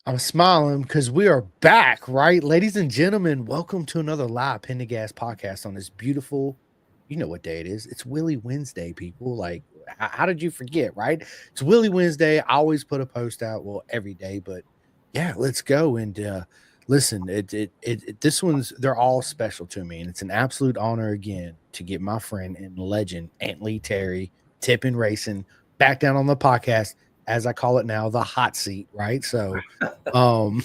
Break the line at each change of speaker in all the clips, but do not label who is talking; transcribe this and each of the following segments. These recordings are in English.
I'm smiling because we are back, right? Ladies and gentlemen, welcome to another live Pin the Gas podcast on this beautiful, you know what day it is. It's Willie Wednesday, people. Like, how did you forget, right? It's Willie Wednesday. I always put a post out, well, every day, but yeah, let's go. And listen, this one's, they're all special to me. And it's an absolute honor again to get my friend and legend, Ant Lee Terry, Tippin Racing, back down on the podcast, as I call it now, the hot seat, right? So, um,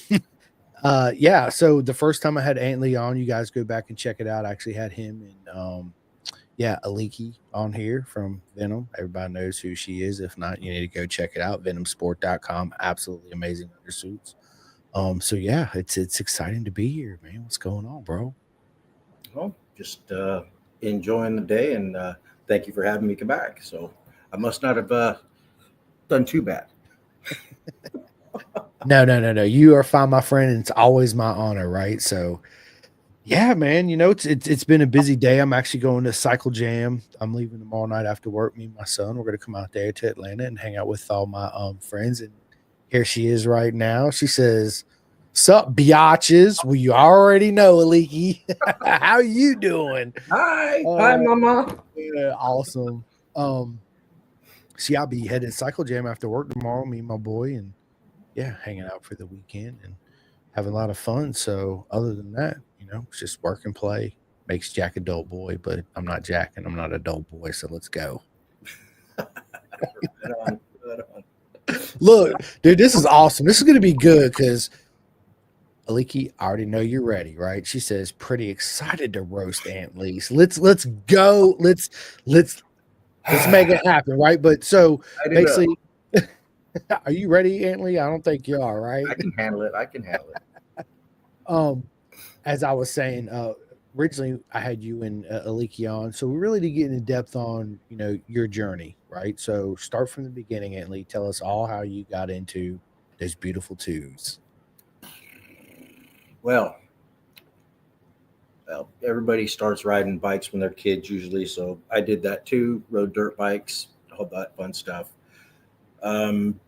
yeah. So the first time I had Antley on, you guys go back and check it out. I actually had him and yeah, Aliki on here from Venom. Everybody knows who she is. If not, you need to go check it out. Venomsport.com. Absolutely amazing undersuits. So yeah, it's exciting to be here, man. What's going on, bro?
Well, just enjoying the day, and thank you for having me come back. So I must not have done too bad.
No. You are fine, my friend, and it's always my honor, right? So yeah, man. It's been a busy day. I'm actually going to Cycle Jam. I'm leaving tomorrow night after work. Me and my son, we're gonna come out there to Atlanta and hang out with all my friends. And here she is right now. She says, "Sup, biatches? Well, you already know, Aliki. How you doing?"
Hi, Mama.
Yeah, awesome. Um, see, I'll be headed to Cycle Jam after work tomorrow. Me and my boy, and yeah, hanging out for the weekend and having a lot of fun. So other than that, it's just work and play. Makes Jack a dull boy, but I'm not Jack and I'm not a dull boy. So let's go.
Right on, right on.
Look, dude, this is awesome. This is gonna be good because Aliki, I already know you're ready, right? She says, pretty excited to roast Aunt Lise. Let's go. Let's make it happen, right? But so
I do know.
basically, are you ready, Aunt Lee? I don't think you are, right?
I can handle it. I can handle it.
Um, as I was saying, originally I had you and Aliki on, so we really did get in depth on your journey, right? So start from the beginning, Aunt Lee. Tell us all how you got into those beautiful twos.
Well, everybody starts riding bikes when they're kids usually, so I did that too. Rode dirt bikes, all that fun stuff. Um,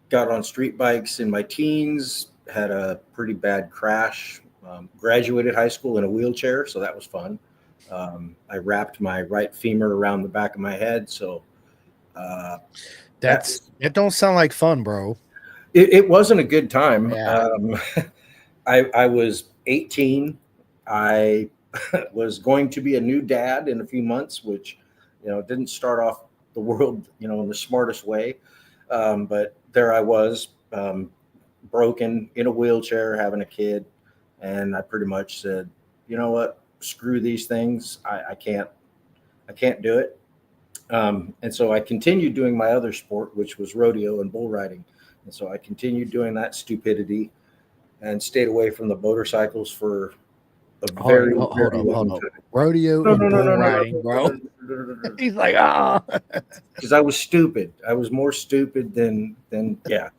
got on street bikes in my teens. Had a pretty bad crash. Graduated high school in a wheelchair, so that was fun. I wrapped my right femur around the back of my head, so uh, that
It don't sound like fun, bro.
it wasn't a good time.
Yeah.
I was 18. I was going to be a new dad in a few months, which didn't start off the world in the smartest way. But there I was, broken in a wheelchair, having a kid, and I pretty much said, you know what, screw these things. I can't do it. And so I continued doing my other sport, which was rodeo and bull riding. And so I continued doing that stupidity and stayed away from the motorcycles for a very,
Hold
very
up, hold
long
up.
time.
Rodeo
No,
and
no, no,
bull
no, no, no,
riding, bro.
no.
He's like, ah.
Because I was stupid. I was more stupid than yeah.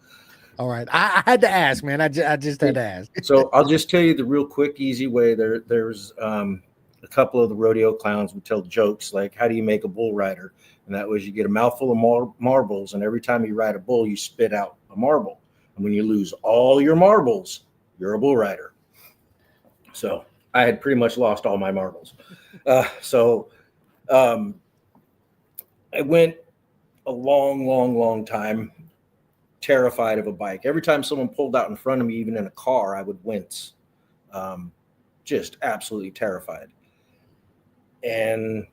All right. I had to ask, man. I just had to ask.
So I'll just tell you the real quick, easy way. There's a couple of the rodeo clowns would tell jokes like, "How do you make a bull rider?" And that was you get a mouthful of marbles, and every time you ride a bull, you spit out a marble. And when you lose all your marbles, you're a bull rider. So I had pretty much lost all my marbles. So um, I went a long, long, long time terrified of a bike. Every time someone pulled out in front of me, even in a car, I would wince. Um, just absolutely terrified. And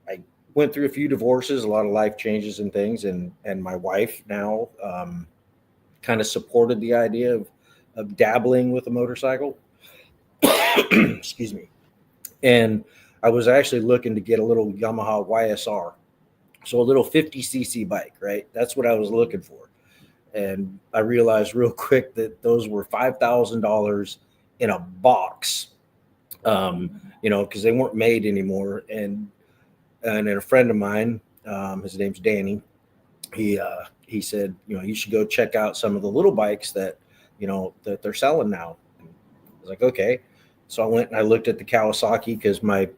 I went through a few divorces, a lot of life changes and things, and my wife now kind of supported the idea of dabbling with a motorcycle. Excuse me. And I was actually looking to get a little Yamaha YSR, so a little 50cc bike, right? That's what I was looking for. And I realized real quick that those were $5,000 in a box, because they weren't made anymore. And then a friend of mine, his name's Danny, he said, you should go check out some of the little bikes that they're selling now. I was like, okay. So I went and I looked at the Kawasaki because I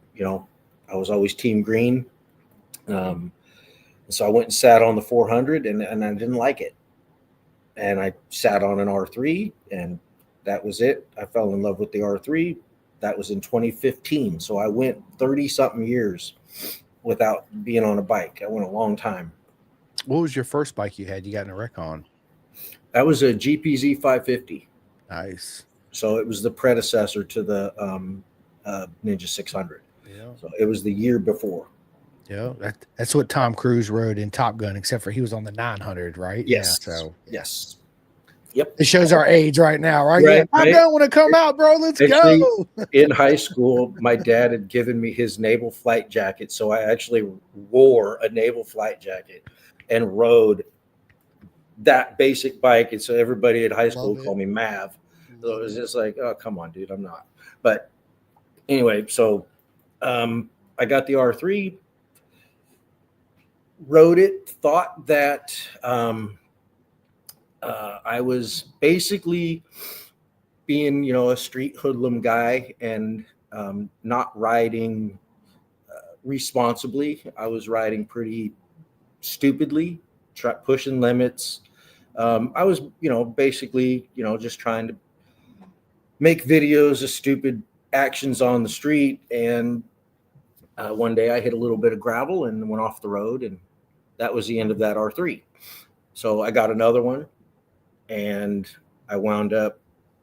was always team green. So I went and sat on the 400 and I didn't like it. and I sat on an R3, and that was it. I fell in love with the R3. That was in 2015. So I went 30 something years without being on a bike. I went a long time.
What was your first bike you had? You got in a wreck on?
That was a GPZ 550.
Nice.
So it was the predecessor to the Ninja 600.
Yeah.
So it was the year before.
Yeah, that's what Tom Cruise rode in Top Gun, except for he was on the 900, right?
Yes.
Yeah, so
yes. Yep.
It shows our age right now, right?
Right,
Yeah, Top
right.
Gun want to come out, bro. Let's
Actually,
go.
In high school, my dad had given me his naval flight jacket. So I actually wore a naval flight jacket and rode that basic bike. And so everybody at high school
Love it.
called me Mav. So it was just like, oh, come on, dude, I'm not. But anyway, so I got the R3, rode it, thought that I was basically being, a street hoodlum guy and not riding responsibly. I was riding pretty stupidly, pushing limits. I was, basically, just trying to make videos of stupid actions on the street. And one day I hit a little bit of gravel and went off the road, and that was the end of that R3. So I got another one, and I wound up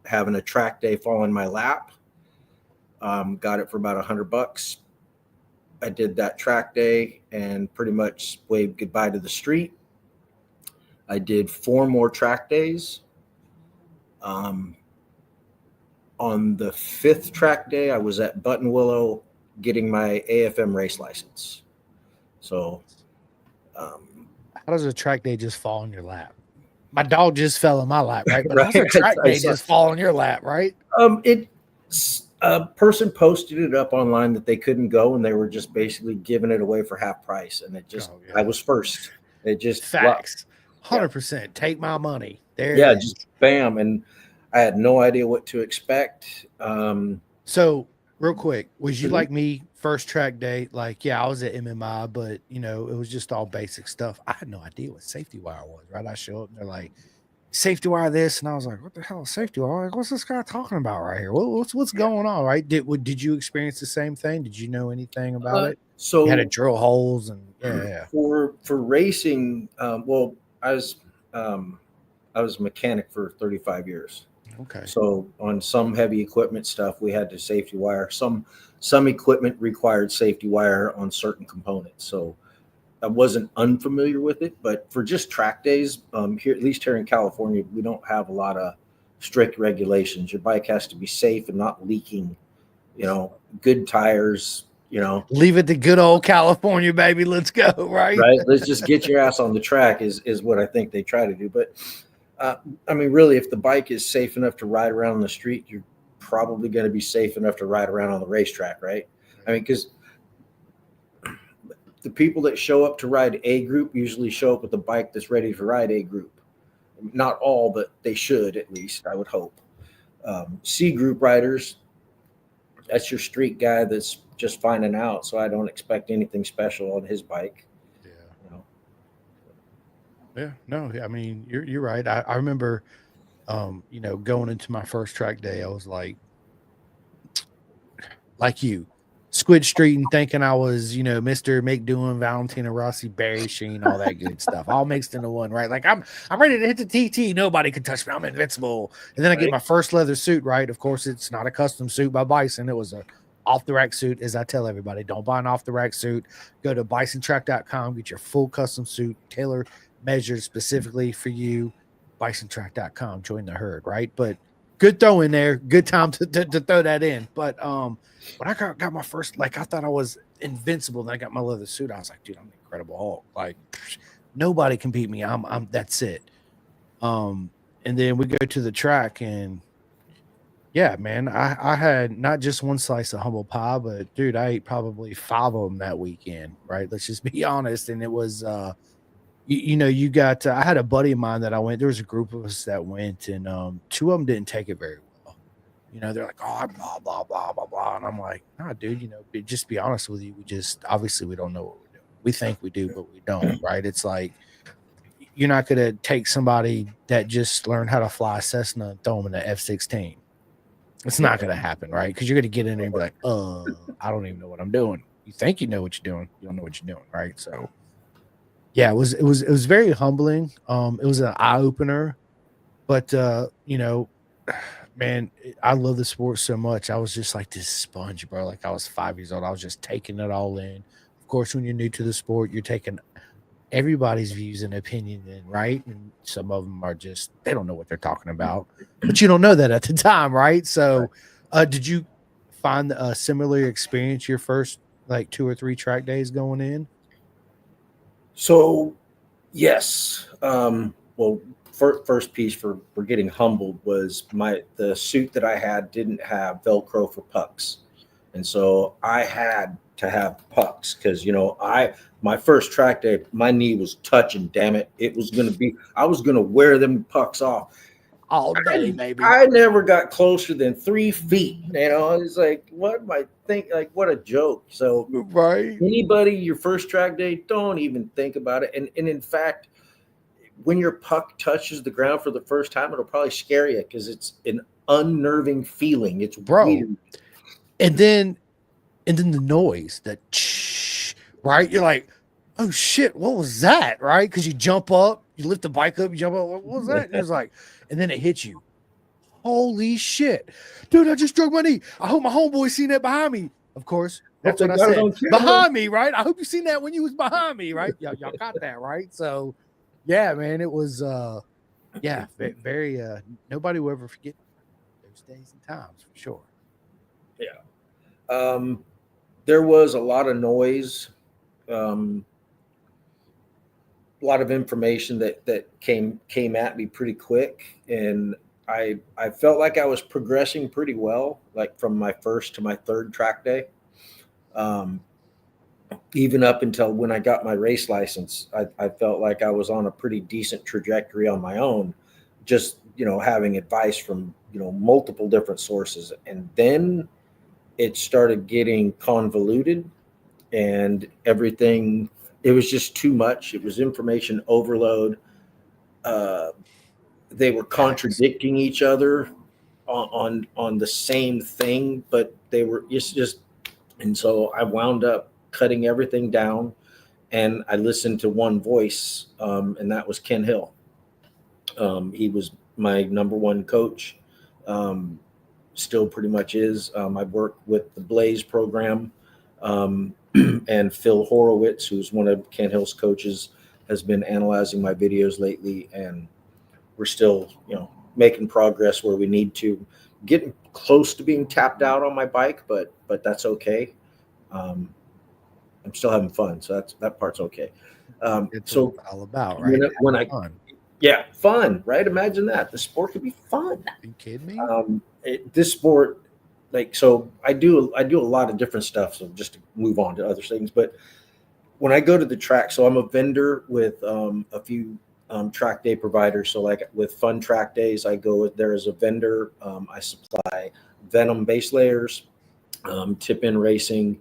having a track day fall in my lap. Got it for about $100. I did that track day and pretty much waved goodbye to the street. I did 4 more track days. On the 5th track day, I was at Buttonwillow getting my AFM race license. So,
how does a track day just fall in your lap? My dog just fell in my lap, right? But
Right.
how's a track day just fall in your lap, right?
A person posted it up online that they couldn't go, and they were just basically giving it away for half price. And it just, I was first. It just
facts, 100%. Take my money. There.
Yeah, just bam, and I had no idea what to expect.
So, real quick, was you like me? First track day, like, yeah, I was at MMI, but it was just all basic stuff. I had no idea what safety wire was, right? I show up and they're like, safety wire this, and I was like, what the hell is safety wire? Like, what's this guy talking about right here? What's going on, right? Did you experience the same thing? Did you know anything about it?
So
you had to drill holes and
for racing. Well, I was a mechanic for 35 years.
Okay.
So on some heavy equipment stuff, we had to safety wire. Some equipment required safety wire on certain components. So I wasn't unfamiliar with it, but for just track days, here, at least here in California, we don't have a lot of strict regulations. Your bike has to be safe and not leaking, good tires,
leave it to good old California, baby. Let's go. Right.
Let's just get your ass on the track is what I think they try to do. But really, if the bike is safe enough to ride around the street, you're probably going to be safe enough to ride around on the racetrack, right? Because the people that show up to ride A group usually show up with a bike that's ready to ride A group. Not all, but they should, at least, I would hope. C group riders, that's your street guy that's just finding out, so I don't expect anything special on his bike.
Yeah, no, you're right. I remember, going into my first track day, I was like you, Squid Street, and thinking I was, Mr. McDoing, Valentino Rossi, Barry Sheen, all that good stuff, all mixed into one, right? Like I'm ready to hit the TT. Nobody can touch me. I'm invincible. And then I get my first leather suit, right? Of course, it's not a custom suit by Bison. It was a off the rack suit. As I tell everybody, don't buy an off the rack suit. Go to bisontrack.com, get your full custom suit, tailor measured specifically for you. Bisontrack.com, join the herd, right? But good throw in there, good time to throw that in. But when I got my first, I thought I was invincible. Then I got my leather suit. I was like, dude, I'm the Incredible Hulk. Like, nobody can beat me. I'm that's it. And then we go to the track, and yeah, man, I had not just one slice of humble pie, but dude, I ate probably 5 of them that weekend, right? Let's just be honest. And it was you got I had a buddy of mine that I went, there was a group of us that went, and 2 of them didn't take it very well. They're like, oh, blah blah blah blah blah, and I'm like, nah, dude, just be honest with you, we just obviously we don't know what we're doing. We think we do, but we don't, right? It's like you're not going to take somebody that just learned how to fly a Cessna and throw them in an F-16. It's not going to happen, right? Because you're going to get in there and be like, I don't even know what I'm doing. You think you know what you're doing. You don't know what you're doing, right? So yeah, it was very humbling. It was an eye opener, but you know, man, I love the sport so much. I was just like this sponge, bro. Like I was 5 years old. I was just taking it all in. Of course, when you're new to the sport, you're taking everybody's views and opinion in, right? And some of them are just they don't know what they're talking about, but you don't know that at the time, right? So, did you find a similar experience your first like 2 or 3 track days going in?
So, yes. Well, first piece for getting humbled was the suit that I had didn't have Velcro for pucks, and so I had to have pucks because my first track day, my knee was touching. Damn it, I was gonna wear them pucks off
All day, baby.
I never got closer than 3 feet. It's like, what am I think? Like, what a joke. So,
Right.
anybody, your first track day, don't even think about it. And in fact, when your puck touches the ground for the first time, it'll probably scare you because it's an unnerving feeling. It's weird.
And then the noise, that right? You're like, oh shit, what was that? Right? Because you jump up, you lift the bike up, you jump up, what was that? And it's like, and then it hits you. Holy shit, dude! I just struck my knee. I hope my homeboy seen that behind me. Of course, that's what I said. Behind me, right? I hope you seen that when you was behind me, right? Y'all got that, right? So, yeah, man, it was, very. Nobody will ever forget those days and times for sure.
Yeah. There was a lot of noise, a lot of information that came at me pretty quick, and I felt like I was progressing pretty well, like from my first to my third track day. Even up until when I got my race license, I felt like I was on a pretty decent trajectory on my own, just having advice from multiple different sources, and then it started getting convoluted, and everything. It was just too much. It was information overload. They were contradicting each other on the same thing, but they were just. And so I wound up cutting everything down, and I listened to one voice, and that was Ken Hill. He was my number one coach, still pretty much is. I work with the Blaze program, and Phil Horowitz, who's one of Ken Hill's coaches, has been analyzing my videos lately, and we're still, making progress where we need to. Getting close to being tapped out on my bike, but that's okay. I'm still having fun, so that part's okay.
It's
so
all about, right?
Fun, right? Imagine that the sport could be fun.
Are you kidding me?
This sport, so I do a lot of different stuff. So just to move on to other things, but when I go to the track, so I'm a vendor with a few track day providers. So like with Fun Track Days, I go there as a vendor. I supply Venom base layers, tip-in racing,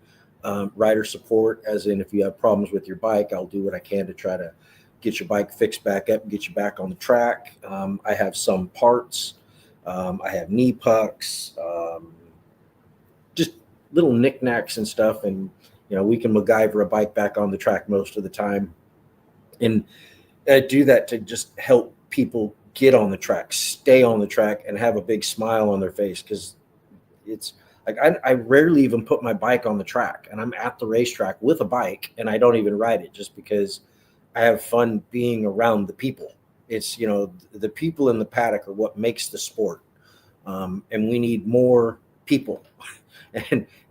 rider support, as in if you have problems with your bike, I'll do what I can to try to get your bike fixed back up and get you back on the track. I have some parts. I have knee pucks, just little knickknacks and stuff. And, we can MacGyver a bike back on the track most of the time. And I do that to just help people get on the track, stay on the track, and have a big smile on their face. Because it's like I rarely even put my bike on the track, and I'm at the racetrack with a bike, and I don't even ride it just because I have fun being around the people. It's, the people in the paddock are what makes the sport. And we need more people.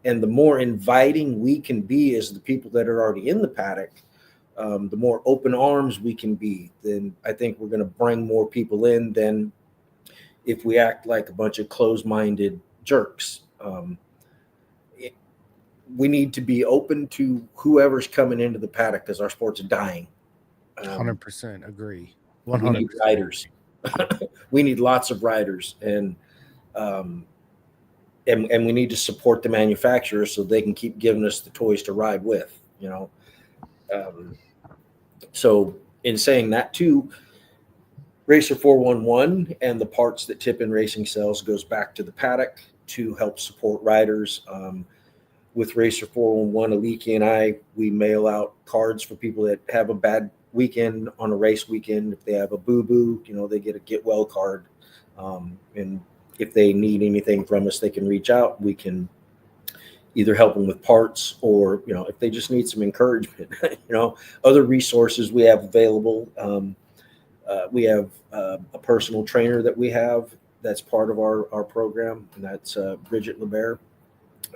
And the more inviting we can be as the people that are already in the paddock, the more open arms we can be, then I think we're going to bring more people in than if we act like a bunch of closed-minded jerks. We need to be open to whoever's coming into the paddock because our sport's dying.
100% agree.
100%. We need riders. We need lots of riders, and we need to support the manufacturers so they can keep giving us the toys to ride with. So in saying that too, Racer 411 and the parts that Tippin Racing sells goes back to the paddock to help support riders. With Racer 411, Aliki and I, we mail out cards for people that have a bad weekend on a race weekend. If they have a boo-boo, they get a get well card. And if they need anything from us, they can reach out. We can either help them with parts or, if they just need some encouragement, other resources we have available. We have a personal trainer that we have that's part of our program, and that's Bridget LeBaire,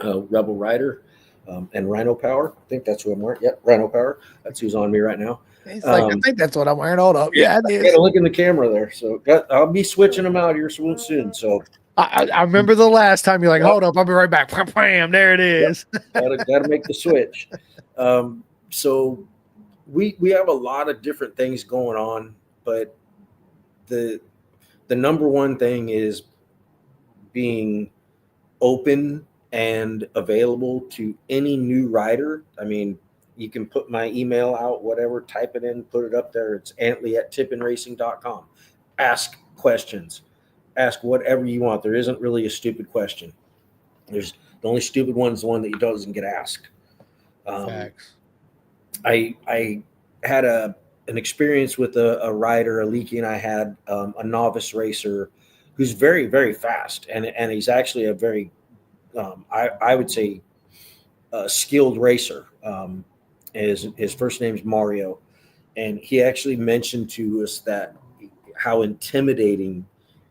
Rebel Rider, and Rhino Power. I think that's who I'm wearing. Yep, Rhino Power. That's who's on me right now.
He's like, I think that's what I'm wearing. Hold up. Yeah, it is.
I gotta look in the camera there. So I'll be switching them out here soon. So
I remember the last time you're like, hold up, I'll be right back. Bam, there it is.
Yep. Gotta make the switch. So we have a lot of different things going on, but the number one thing is being open and available to any new rider. I mean, you can put my email out, whatever, type it in, put it up there. It's Antley@tippinracing.com. Ask questions. Ask whatever you want. There isn't really a stupid question. There's the only stupid one is the one that doesn't get asked.
Facts.
I had an experience with a rider, Aliki and I had a novice racer who's very, very fast. And he's actually a very, I would say, skilled racer. His first name's Mario. And he actually mentioned to us that how intimidating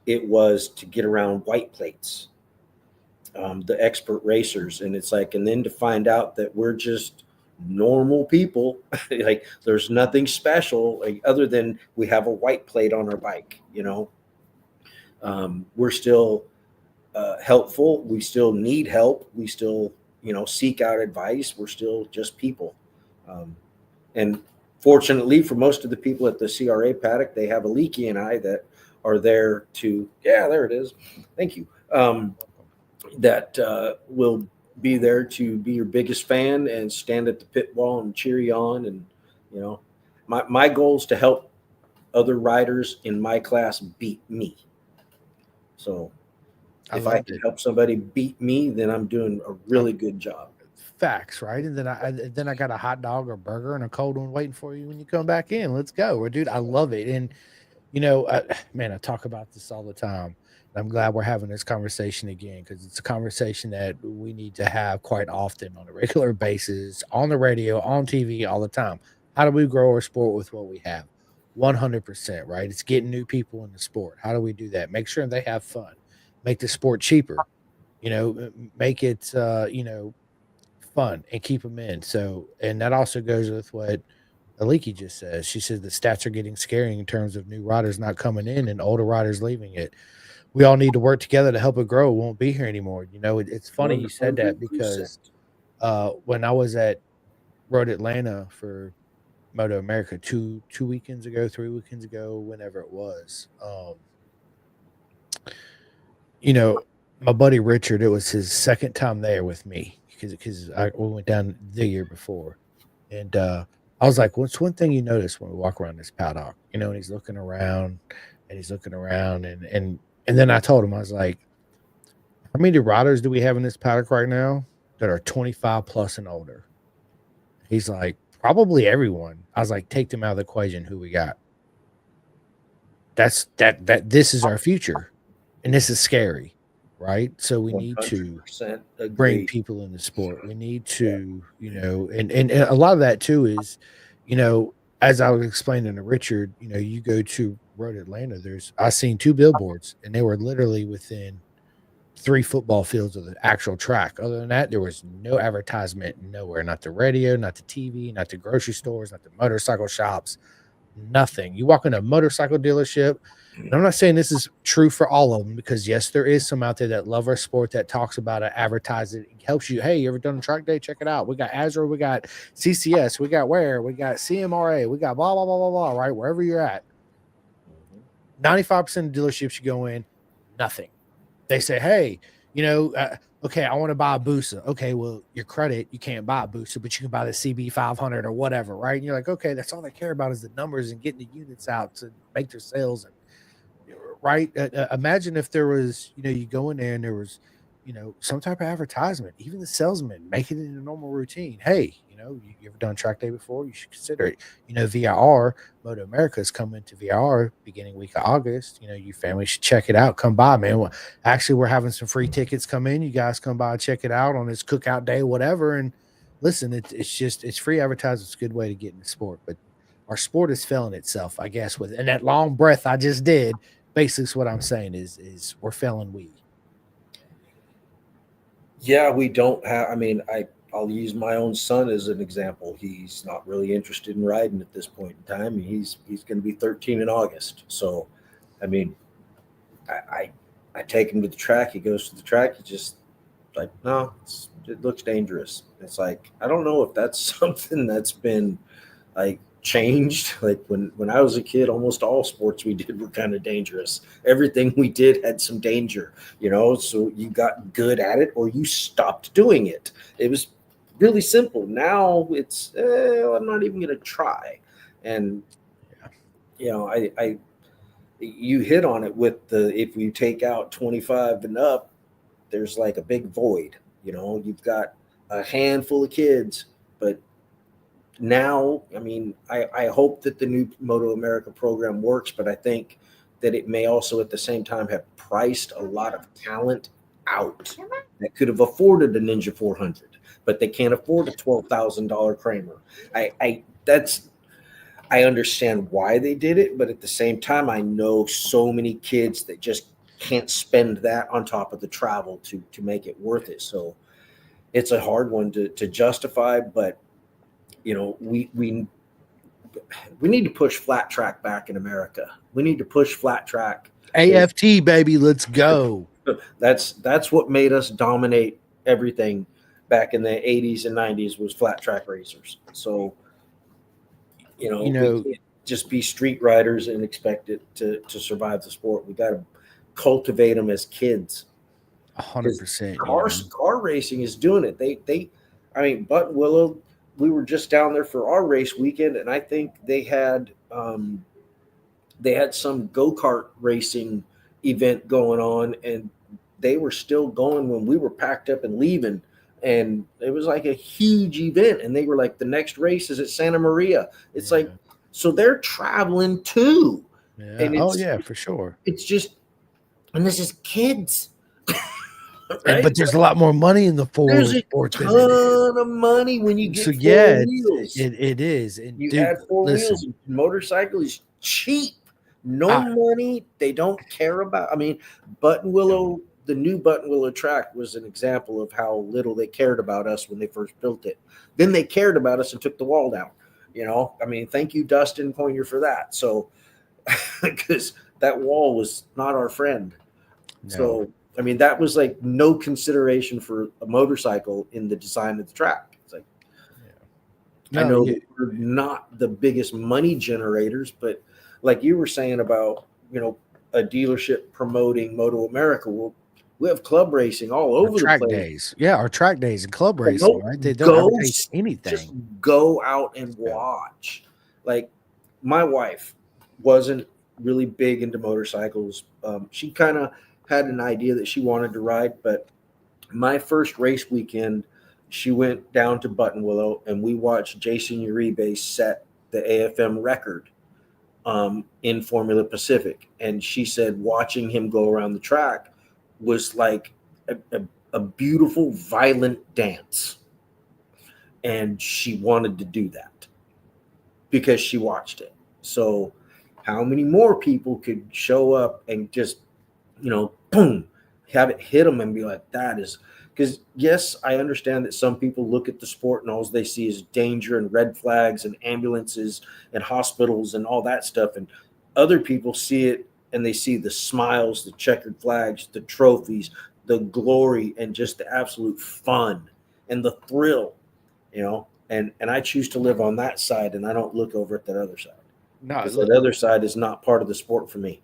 it was to get around white plates, the expert racers. And it's like, and then to find out that we're just normal people, like there's nothing special, like, other than we have a white plate on our bike, we're still helpful. We still need help. We still, seek out advice. We're still just people. And fortunately for most of the people at the CRA paddock, they have Aliki and I that are there to, there it is. Thank you. That will be there to be your biggest fan and stand at the pit wall and cheer you on. And, my goal is to help other riders in my class beat me. So if I can help somebody beat me, then I'm doing a really good job.
Facts, right? And then I got a hot dog or burger and a cold one waiting for you when you come back in. Let's go. Well, dude, I love it. And, man, I talk about this all the time. I'm glad we're having this conversation again, because it's a conversation that we need to have quite often on a regular basis, on the radio, on TV, all the time. How do we grow our sport with what we have? 100%, right? It's getting new people in the sport. How do we do that? Make sure they have fun. Make the sport cheaper. Make it, fun and keep them in. So, and that also goes with what Aliki just says. She says the stats are getting scary in terms of new riders not coming in and older riders leaving it. We all need to work together to help it grow. It won't be here anymore. It's funny you said that, because when I was at Road Atlanta for Moto America 3 weekends ago, whenever it was, my buddy Richard, it was his second time there with me, because we went down the year before. And I was like, what's one thing you notice when we walk around this paddock? And he's looking around and then I told him, I was like, how many riders do we have in this paddock right now that are 25 plus and older? He's like, probably everyone. I was like, take them out of the equation. Who we got? This is our future, and this is scary, right? So we need to bring people in the sport. We need to, and a lot of that too is, as I was explaining to Richard, you go to Road Atlanta, I seen 2 billboards, and they were literally within 3 football fields of the actual track. Other than that, there was no advertisement nowhere, not the radio, not the TV, not the grocery stores, not the motorcycle shops, nothing. You walk into a motorcycle dealership, and I'm not saying this is true for all of them, because yes, there is some out there that love our sport, that talks about it, advertise it, helps you. Hey, you ever done a track day? Check it out. We got Azure, we got CCS, we got we got CMRA, we got blah, blah, blah, blah, blah, right? Wherever you're at. 95% of dealerships you go in, nothing. They say, hey, Okay, I want to buy a Busa. Okay, well, your credit, you can't buy a Busa, but you can buy the CB 500 or whatever, right? And you're like, okay, that's all they care about is the numbers and getting the units out to make their sales. And right, imagine if there was, you go in there and there was, some type of advertisement, even the salesman make it in a normal routine. Hey, you ever done track day before? You should consider it. VIR, Moto America is coming to VIR beginning week of August. You family should check it out. Come by, man. Well, actually, we're having some free tickets come in. You guys come by and check it out on this cookout day, whatever. And listen, it's free advertising. It's a good way to get in the sport, but our sport is failing itself, I guess. And that long breath I just did, basically what I'm saying is we're failing weed.
Yeah, we don't have. I mean, I'll use my own son as an example. He's not really interested in riding at this point in time. He's going to be 13 in August. So, I mean, I take him to the track. He goes to the track. He just like, no, it looks dangerous. It's like, I don't know if that's something that's been like changed. Like when I was a kid, almost all sports we did were kind of dangerous. Everything we did had some danger, so you got good at it or you stopped doing it. It was really simple. Now it's I'm not even going to try. And I you hit on it with if you take out 25 and up, there's like a big void. You've got a handful of kids, but now, I mean, I hope that the new Moto America program works, but I think that it may also at the same time have priced a lot of talent out that could have afforded a Ninja 400, but they can't afford a $12,000 Kramer. I understand why they did it, but at the same time, I know so many kids that just can't spend that on top of the travel to make it worth it. So it's a hard one to justify, but we need to push flat track back in America. We need to push flat track.
AFT, baby, let's go.
That's what made us dominate everything back in the 80s and 90s was flat track racers. So, we can't just be street riders and expect it to survive the sport. We got to cultivate them as kids.
100%.
Car racing is doing it. I mean, Buttonwillow, we were just down there for our race weekend, and I think they had some go-kart racing event going on, and they were still going when we were packed up and leaving. And it was like a huge event, and they were like, the next race is at Santa Maria. It's like, so they're traveling too.
Yeah.
And
for sure.
It's just, and this is kids. Right?
But there's a lot more money in the
There's a ton of money when you get four wheels.
It is. And
you add four wheels. Motorcycle is cheap. No money. They don't care about. I mean, Buttonwillow, the new Buttonwillow track was an example of how little they cared about us when they first built it. Then they cared about us and took the wall down. I mean, thank you, Dustin Poinier, for that. So, because that wall was not our friend. No. So, I mean, that was like no consideration for a motorcycle in the design of the track. It's like, I know we're not the biggest money generators, but like you were saying about, a dealership promoting Moto America, we have club racing all over the place.
Days. Yeah, our track days and club racing, right? They don't advertise anything.
Just go out and watch. Like, my wife wasn't really big into motorcycles. She kind of had an idea that she wanted to ride, but my first race weekend, she went down to Buttonwillow and we watched Jason Uribe set the AFM record in Formula Pacific. And she said watching him go around the track was like a beautiful, violent dance. And she wanted to do that because she watched it. So how many more people could show up and just, boom, have it hit them and be like, that is, because yes, I understand that some people look at the sport and all they see is danger and red flags and ambulances and hospitals and all that stuff. And other people see it and they see the smiles, the checkered flags, the trophies, the glory, and just the absolute fun and the thrill, and I choose to live on that side and I don't look over at that other side. No, because that other side is not part of the sport for me.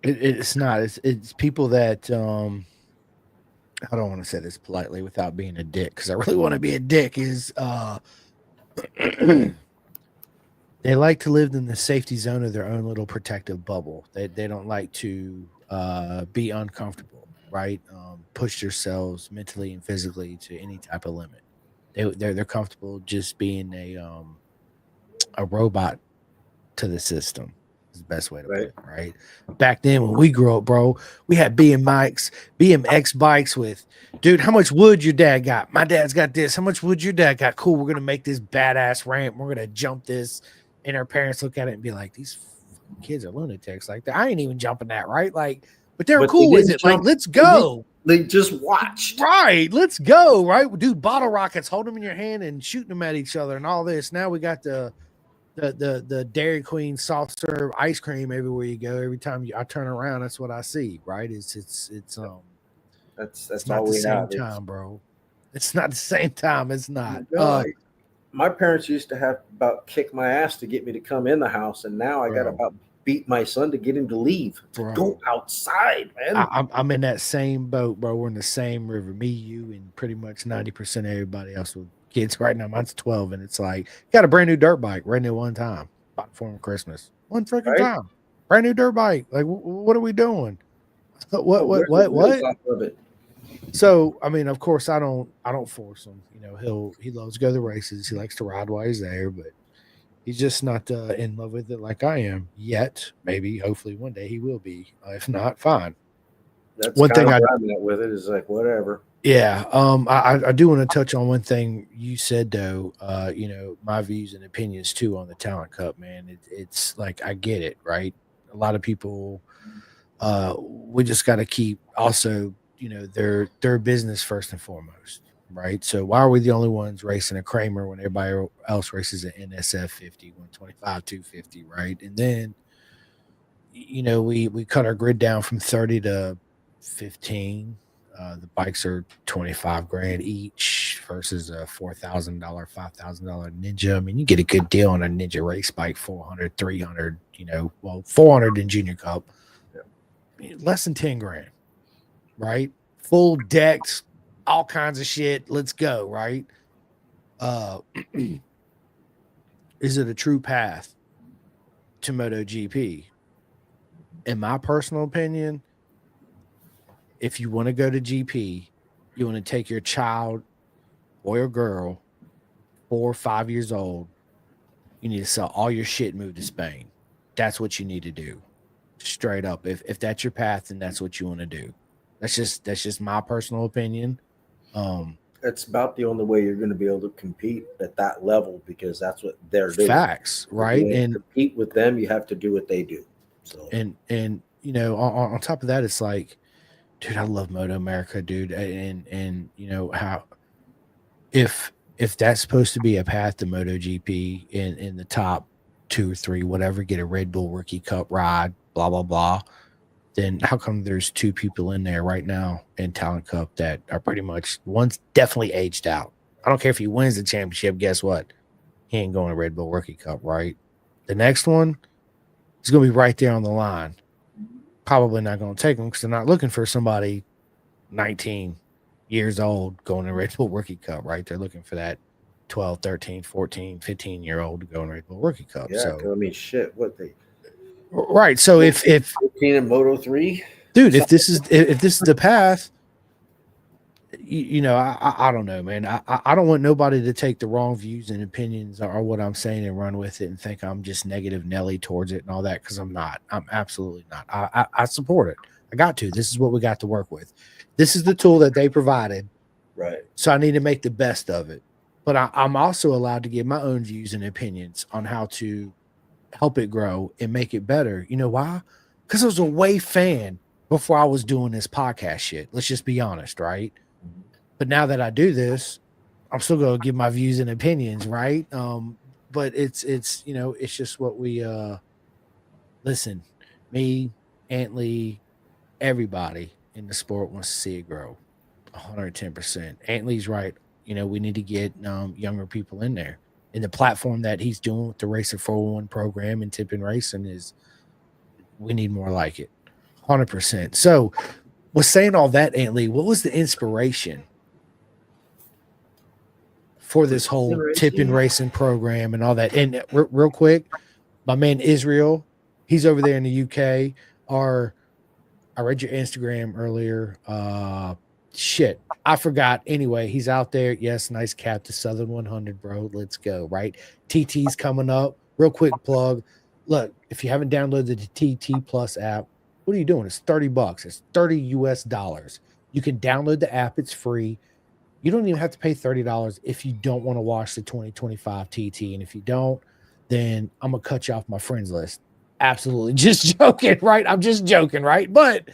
It's not. It's people that I don't want to say this politely without being a dick, because I really want to be a dick, is they like to live in the safety zone of their own little protective bubble. They don't like to be uncomfortable, right? Push themselves mentally and physically to any type of limit. They're comfortable just being a robot to the system. Is the best way to put it, right? Back then when we grew up, bro, we had BMX bikes with, dude, how much wood your dad got? My dad's got this. How much wood your dad got? Cool, we're gonna make this badass ramp. We're gonna jump this. And our parents look at it and be like, these kids are lunatics. Like, I ain't even jumping that, right? Like, but they're cool with it. Like, let's go.
They just watched.
Right. Let's go. Right. Dude, bottle rockets, hold them in your hand and shooting them at each other and all this. Now we got the Dairy Queen soft serve ice cream everywhere you go. Every time I turn around, that's what I see. Right. It's
that's
not
all
the
we
same
have.
time, bro. It's not the same time. It's not.
My parents used to have about kick my ass to get me to come in the house, and now I got to about beat my son to get him to leave. Go outside, man.
I'm in that same boat, bro. We're in the same river. Me, you, and pretty much 90% of everybody else with kids right now. Mine's 12, and it's like, got a brand new dirt bike, right new one time, bought for him Christmas. One freaking time. Brand new dirt bike. Like, what are we doing? What? So, I mean, of course, I don't force him. You know, he loves to go to the races. He likes to ride while he's there, but he's just not in love with it like I am yet. Maybe, hopefully, one day he will be. If not, fine.
That's one thing I'm at with it is like whatever.
Yeah. I do want to touch on one thing you said though. You know, my views and opinions too on the Talent Cup, man. It's like I get it, right? A lot of people. We just got to keep also. You know, their business first and foremost, right? So why are we the only ones racing a Kramer when everybody else races an NSF 50, 125, 250, right? And then, you know, we cut our grid down from 30 to 15. The bikes are 25 grand each versus a $4,000, $5,000 Ninja. I mean, you get a good deal on a Ninja race bike, 400, 300, you know, well, 400 in Junior Cup, less than 10 grand. Right, full decks, all kinds of shit. Let's go. Right. Is it a true path to MotoGP? In my personal opinion, if you want to go to GP, you want to take your child, boy or girl, 4 or 5 years old, you need to sell all your shit and move to Spain. That's what you need to do. Straight up. If that's your path, then that's what you want to do. That's just my personal opinion.
It's about the only way you're going to be able to compete at that level because that's what they're doing.
Facts, right?
And compete with them, you have to do what they do. So
and you know, on top of that, it's like, dude, I love Moto America, dude, and you know how if that's supposed to be a path to MotoGP in the top 2 or 3, whatever, get a Red Bull Rookie Cup ride, blah blah blah. Then how come there's 2 people in there right now in Talent Cup that are pretty much, one's definitely aged out. I don't care if he wins the championship. Guess what? He ain't going to Red Bull Rookie Cup, right? The next one is going to be right there on the line. Probably not going to take him because they're not looking for somebody 19 years old going to Red Bull Rookie Cup, right? They're looking for that 12, 13, 14, 15-year-old to go in Red Bull Rookie Cup.
Yeah, so I mean, shit, what they...
Right. So if
15 in Moto 3,
dude, if this is the path, you know, I don't know, man. I don't want nobody to take the wrong views and opinions or what I'm saying and run with it and think I'm just negative Nelly towards it and all that, because I'm not. I'm absolutely not. I support it. I got to. This is what we got to work with. This is the tool that they provided.
Right.
So I need to make the best of it. But I'm also allowed to give my own views and opinions on how to help it grow and make it better. You know why? Because I was a Wave fan before I was doing this podcast shit. Let's just be honest, right? But now that I do this, I'm still going to give my views and opinions, right? But it's you know, it's just what we listen, me, Ant Lee, everybody in the sport wants to see it grow 110%. Ant Lee's right. You know, we need to get younger people in there. And the platform that he's doing with the Racer 401 program and Tippin Racing is, we need more like it, 100%. So was saying all that, Aunt Lee, what was the inspiration for this whole tip-in racing program and all that? And real quick, my man Israel, he's over there in the UK. I read your Instagram earlier. Shit, I forgot. Anyway, he's out there. Yes, nice cap to Southern 100, bro. Let's go. Right, TT's coming up. Real quick plug. Look, if you haven't downloaded the TT Plus app, what are you doing? It's $30. It's $30 US. You can download the app. It's free. You don't even have to pay $30 if you don't want to watch the 2025 TT. And if you don't, then I'm gonna cut you off my friends list. Absolutely, just joking, right? I'm just joking, right? But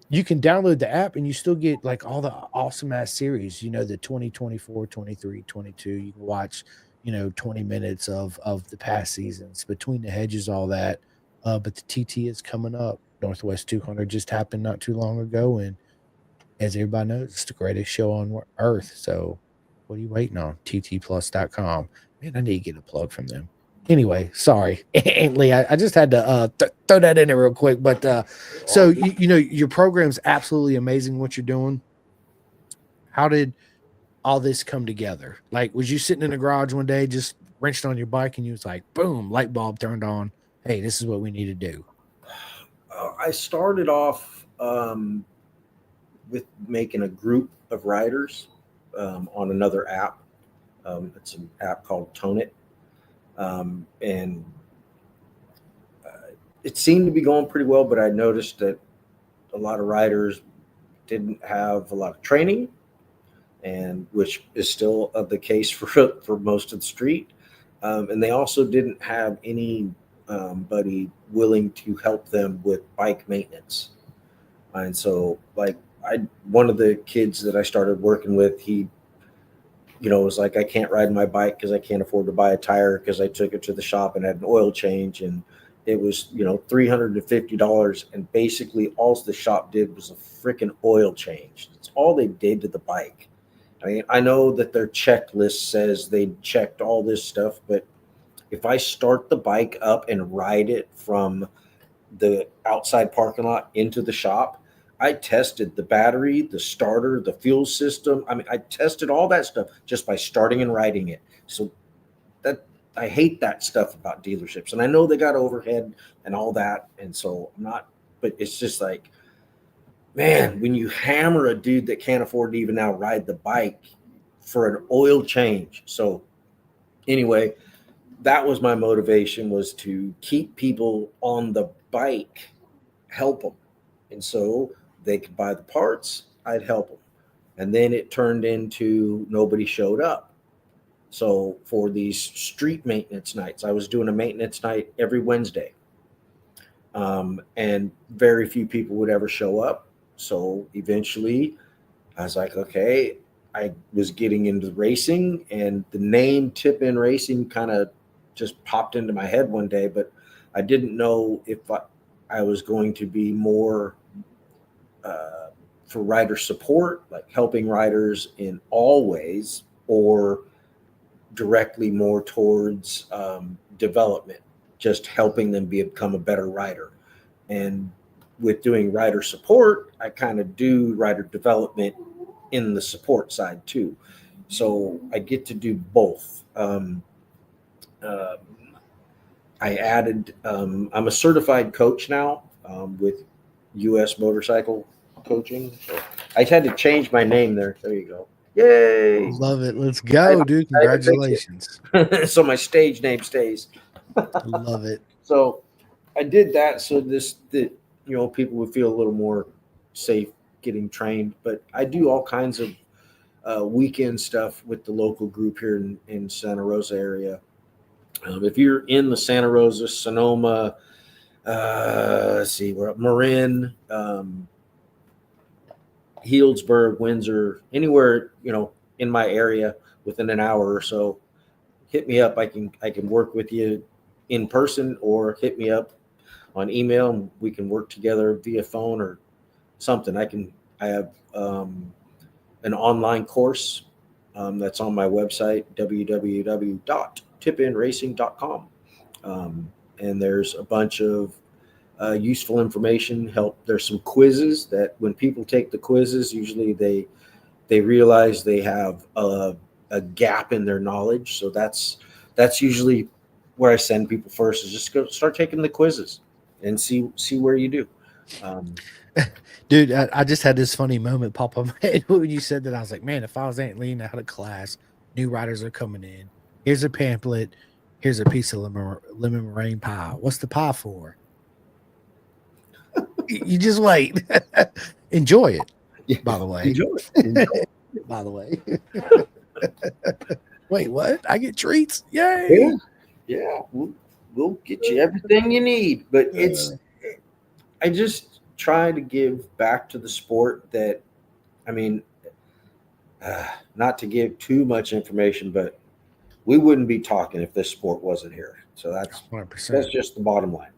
you can download the app and you still get like all the awesome ass series, the 2024, 23, 22. You can watch, 20 minutes of the past seasons, Between the Hedges, all that. But the TT is coming up. Northwest 200 just happened not too long ago, and as everybody knows, it's the greatest show on earth. So what are you waiting on? ttplus.com. Man, I need to get a plug from them. Anyway, sorry, Aunt Lee, I just had to throw that in there real quick. But so your program's absolutely amazing. What you're doing. How did all this come together? Like, was you sitting in the garage one day, just wrenched on your bike, and you was like, boom, light bulb turned on. Hey, this is what we need to do.
I started off with making a group of riders on another app. It's an app called Tone It. And it seemed to be going pretty well, but I noticed that a lot of riders didn't have a lot of training, and which is still the case for most of the street. And they also didn't have anybody willing to help them with bike maintenance. And so, like, one of the kids that I started working with, he was like, I can't ride my bike because I can't afford to buy a tire because I took it to the shop and had an oil change, and it was $350, and basically all the shop did was a freaking oil change. That's all they did to the bike. I mean, I know that their checklist says they checked all this stuff, but if I start the bike up and ride it from the outside parking lot into the shop, I tested the battery, the starter, the fuel system. I mean, I tested all that stuff just by starting and riding it. So that I hate that stuff about dealerships. And I know they got overhead and all that. And so I'm not, but it's just like, man, when you hammer a dude that can't afford to even now ride the bike for an oil change. So anyway, that was my motivation, was to keep people on the bike, help them. And so they could buy the parts, I'd help them. And then it turned into nobody showed up. So for these street maintenance nights, I was doing a maintenance night every Wednesday. And very few people would ever show up. So eventually I was like, okay, I was getting into racing, and the name Tip-In Racing kind of just popped into my head one day, but I didn't know if I was going to be more for rider support, like helping riders in all ways, or directly more towards development, just helping them become a better rider. And with doing rider support, I kind of do rider development in the support side too. So I get to do both. I added, I'm a certified coach now with US Motorcycle Coaching. So I had to change my name there. There you go. Yay.
Love it. Let's go, dude. Congratulations.
So my stage name stays.
Love it.
So I did that so that people would feel a little more safe getting trained. But I do all kinds of weekend stuff with the local group here in Santa Rosa area. If you're in the Santa Rosa, Sonoma, let's see, we're up Marin, Healdsburg, Windsor, anywhere in my area within an hour or so, hit me up. I can work with you in person, or hit me up on email, and we can work together via phone or something. I have an online course that's on my website, www.tipinracing.com. And there's a bunch of useful information. There's some quizzes that when people take the quizzes, usually they realize they have a gap in their knowledge. So that's usually where I send people first, is just go start taking the quizzes and see where you do.
Dude, I just had this funny moment pop up my head when you said that. I was like, man, if I was Aunt Lena out of class, new writers are coming in. Here's a pamphlet. Here's a piece of lemon meringue pie. What's the pie for? You just wait. Enjoy it.
Yeah,
by the way.
enjoy it. Enjoy it.
By the way. Wait, what? I get treats? Yay!
Yeah, yeah. We'll get you everything you need. But I just try to give back to the sport that, I mean, not to give too much information, but we wouldn't be talking if this sport wasn't here. So that's
100%.
that's just the bottom line.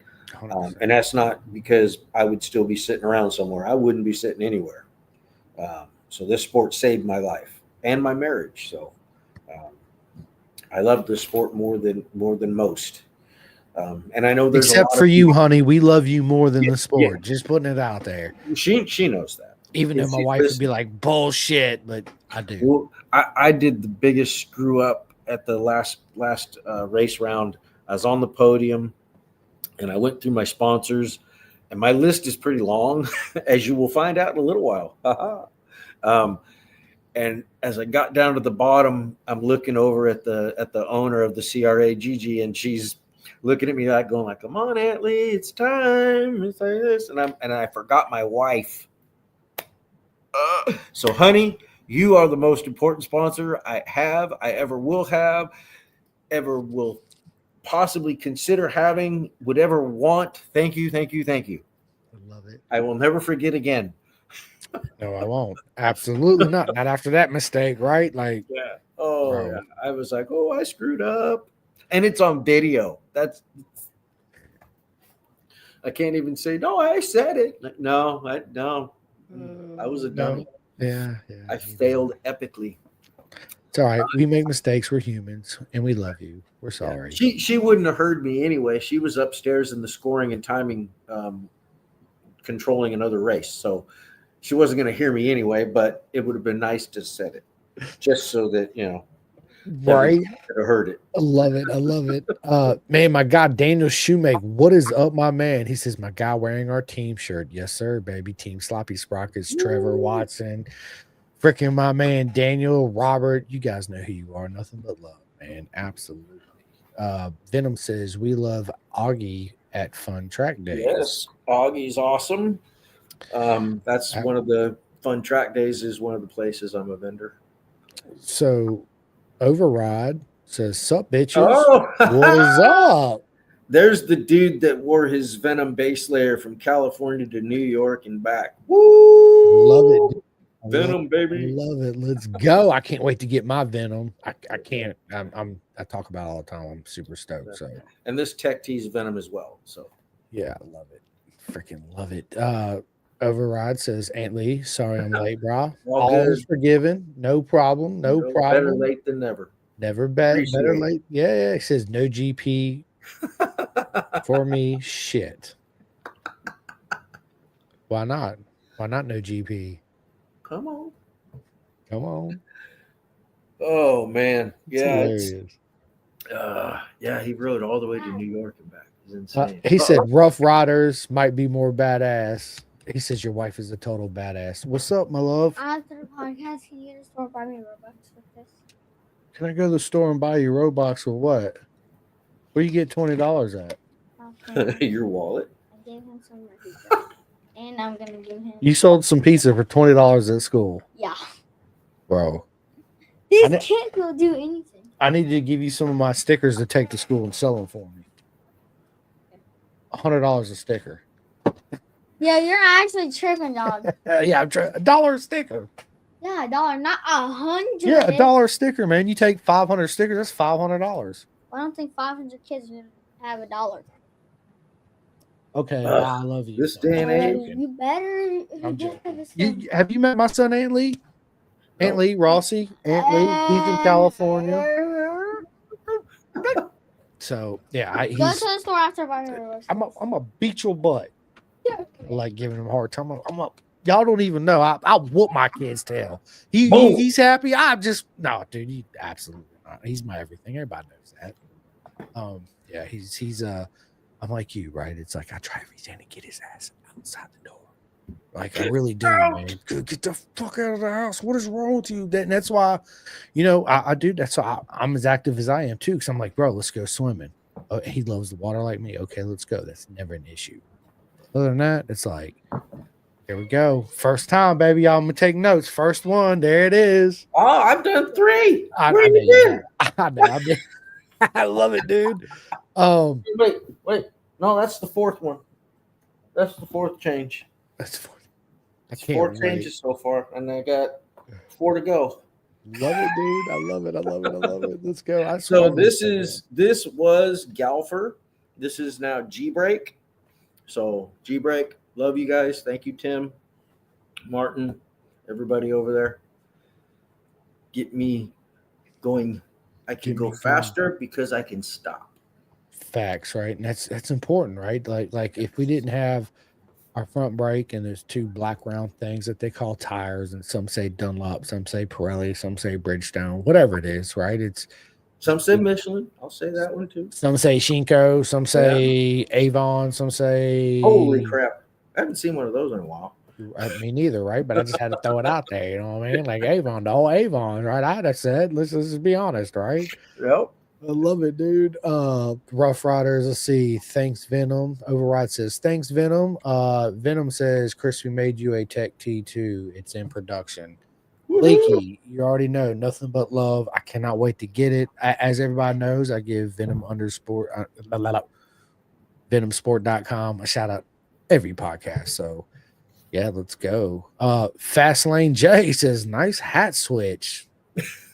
And that's not because I would still be sitting around somewhere. I wouldn't be sitting anywhere. So this sport saved my life and my marriage. So I love this sport more than most. And I know there's
except for you, honey, we love you more than the sport. Just putting it out there.
She knows that.
Even though my wife would be like, bullshit, but I do.
Well, I did the biggest screw up at the last race round. I was on the podium, and I went through my sponsors, and my list is pretty long, as you will find out in a little while. And as I got down to the bottom, I'm looking over at the owner of the CRA, Gigi, and she's looking at me like going like, "Come on, Aunt Lee, it's time." It's like this, and I forgot my wife. So, honey, you are the most important sponsor I ever will have, ever will possibly consider having, would ever want. Thank you, thank you, thank you.
I love it.
I will never forget again.
No, I won't. Absolutely not. Not after that mistake, right? Like,
yeah. Oh,
bro.
yeah. I was like, oh, I screwed up. And it's on video. I can't even say, no, I said it. No. I was a dummy.
Yeah.
I failed epically.
It's all right. We make mistakes. We're humans, and we love you. We're sorry.
She wouldn't have heard me anyway. She was upstairs in the scoring and timing, controlling another race. So she wasn't going to hear me anyway, but it would have been nice to said it just so that,
right.
Could have heard it.
I love it. Man, my guy, Daniel Shoemake, what is up, my man? He says, my guy wearing our team shirt. Yes, sir, baby. Team Sloppy Sprockets, Trevor Watson, freaking my man, Daniel, Robert. You guys know who you are. Nothing but love, man. Absolutely. Venom says, we love Augie at Fun Track Days.
Yes, Augie's awesome. That's one of the Fun Track Days is one of the places I'm a vendor.
So Override says, sup, bitches.
Oh.
What is up?
There's the dude that wore his Venom base layer from California to New York and back. Woo!
Love it, dude.
Venom, baby.
Love it. Let's go. I can't wait to get my Venom. I can't. I talk about it all the time. I'm super stoked. So,
and this Tech Tease Venom as well. So
yeah, I love it. Freaking love it. Override says, Aunt Lee, sorry I'm late, bro. Always forgiven. No problem. No problem.
Better late than never.
Never better late. Yeah. It says no GP for me. Shit. Why not? Why not no GP?
Come on. Oh man. Yeah. Yeah, he rode all the way to New York and back. It's insane.
He said Rough Riders might be more badass. He says your wife is a total badass. What's up, my love?
After the podcast, can you go to the store and buy me Robux with this?
Can I go to the store and buy you Robux with what? Where you get $20
at?
Your wallet.
I gave him some pizza. And I'm going to give him...
You sold some pizza for $20 at school.
Yeah.
Bro.
These kids will do anything.
I need to give you some of my stickers to take to school and sell them for me. $100 a sticker.
Yeah, you're actually tripping, dog.
Yeah, I'm $1 a sticker.
Yeah, $1, not 100.
Yeah, $1 sticker, man. You take 500 stickers, that's $500.
I don't think 500 kids would have $1.
Okay, I love you.
This day and age.
You better.
I'm joking. Have you met my son, Aunt Lee? Aunt Lee, Rossi, Aunt Lee. He's in California. So yeah,
Go to the store after buying.
I'm a beat your butt. I like giving him a hard time. Y'all don't even know. I'll whoop my kid's tail. He's happy. I'm just no, dude. He absolutely not. He's my everything. Everybody knows that. Yeah, he's I'm like you, right? It's like I try every day to get his ass outside the door. Like I really do, man. Get the fuck out of the house. What is wrong with you? And that's why, I do. That's why I'm as active as I am too. Because I'm like, bro, let's go swimming. Oh, he loves the water like me. Okay, let's go. That's never an issue. Other than that, it's like, here we go. First time, baby. Y'all, I'm gonna take notes. First one, there it is.
Oh, I've done 3.
I
know.
I did. I love it, dude.
Wait. No, that's the 4th one. That's the 4th change.
That's funny.
That's 4 changes so far, and I got 4 to go.
Love it, dude. I love it. Let's go.
So this was Galfer. This is now G-Break. So G-Break, love you guys. Thank you, Tim, Martin, everybody over there. Get me going. I can go faster because I can stop.
Facts, right? And that's important, right? Like if we didn't have our front brake and there's 2 black round things that they call tires, and some say Dunlop, some say Pirelli, some say Bridgestone, whatever it is, right?
Some say Michelin. I'll say that one too.
Some say Shinko, some say Avon, some say
holy crap. I haven't seen one of those in a while.
Me neither, right? But I just had to throw it out there, you know what I mean? Like Avon, the whole Avon, right? I'd have said, let's just be honest, right?
Yep.
I love it, dude. Rough Riders, let's see. Thanks, Venom. Override says, thanks, Venom. Venom says, Chris, we made you a Tech T2. It's in production. Leaky, you already know, nothing but love. I cannot wait to get it. As everybody knows, I give Venomsport.com a shout out every podcast. So yeah, let's go. Fast Lane J says, nice hat switch.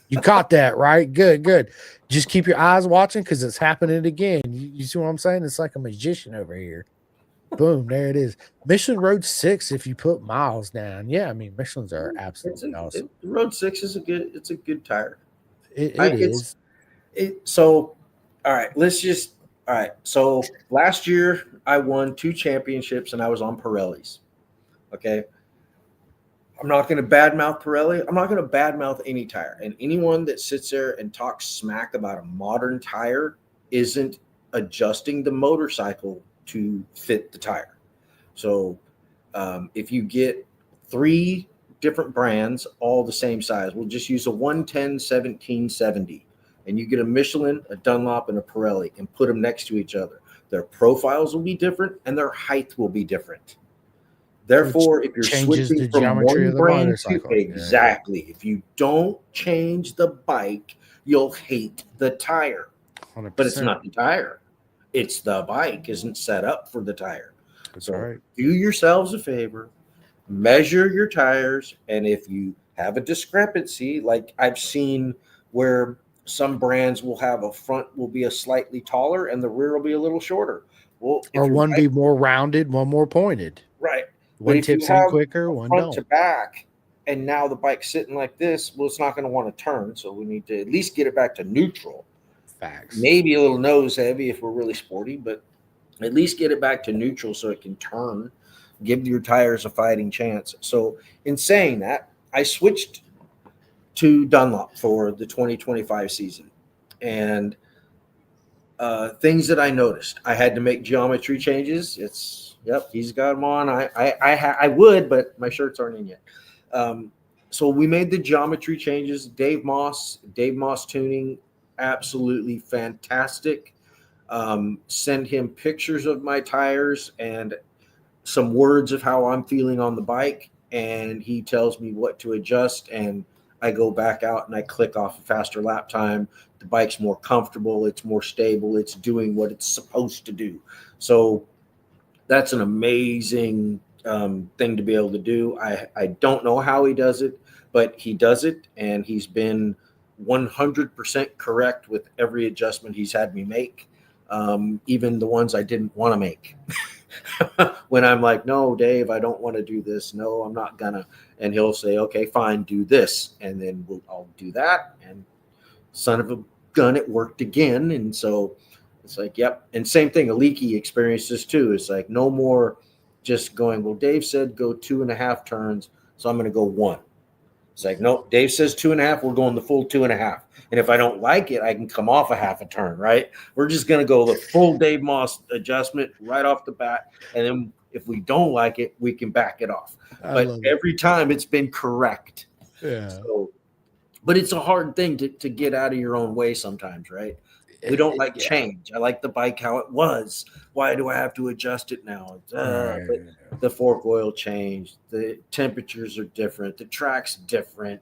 You caught that, right? Good. Just keep your eyes watching because it's happening again. You see what I'm saying? It's like a magician over here. Boom, there it is. Michelin Road 6 if you put miles down. Yeah, I mean, Michelins are absolutely awesome.
Road 6 is a good tire.
It is.
So, all right. So last year I won 2 championships and I was on Pirellis. Okay. I'm not going to badmouth Pirelli. I'm not going to badmouth any tire. And anyone that sits there and talks smack about a modern tire isn't adjusting the motorcycle to fit the tire. So if you get 3 different brands, all the same size, we'll just use a 110 1770, and you get a Michelin, a Dunlop, and a Pirelli, and put them next to each other. Their profiles will be different and their height will be different. Therefore, if you're switching from one brand to exactly, if you don't change the bike, you'll hate the tire.
100%.
But it's not the tire. It's the bike isn't set up for the tire.
That's
so
right.
Do yourselves a favor, measure your tires, and if you have a discrepancy, like I've seen where some brands will have a front will be a slightly taller and the rear will be a little shorter. Well,
or one be more rounded, one more pointed.
Right.
One tips in quicker, one
front
don't.
To back, and now the bike's sitting like this. Well, it's not going to want to turn, so we need to at least get it back to neutral.
Facts.
Maybe a little nose heavy if we're really sporty, but at least get it back to neutral so it can turn. Give your tires a fighting chance. So, in saying that, I switched to Dunlop for the 2025 season, and things that I noticed, I had to make geometry changes. Yep, he's got them on. I would, but my shirts aren't in yet. So we made the geometry changes. Dave Moss Tuning, absolutely fantastic. Send him pictures of my tires and some words of how I'm feeling on the bike, and he tells me what to adjust, and I go back out and I click off a faster lap time. The bike's more comfortable. It's more stable. It's doing what it's supposed to do. So that's an amazing thing to be able to do. I don't know how he does it, but he does it, and he's been 100% correct with every adjustment he's had me make, even the ones I didn't want to make. When I'm like, no, Dave, I don't want to do this. No, I'm not gonna. And he'll say, okay, fine, do this. And then I'll do that. And son of a gun, it worked again. And so It's like, yep. And same thing, a leaky experiences too. It's like no more just going, well, Dave said go 2.5 turns, so I'm going to go 1. It's like, nope, Dave says 2.5, we're going the full 2.5. And if I don't like it, I can come off a half a turn, right? We're just going to go the full Dave Moss adjustment right off the bat. And then if we don't like it, we can back it off. But every time it's been correct.
Yeah.
So, but it's a hard thing to get out of your own way sometimes, right? We don't like change. I like the bike how it was. Why do I have to adjust it now? But the fork oil changed. The temperatures are different. The track's different.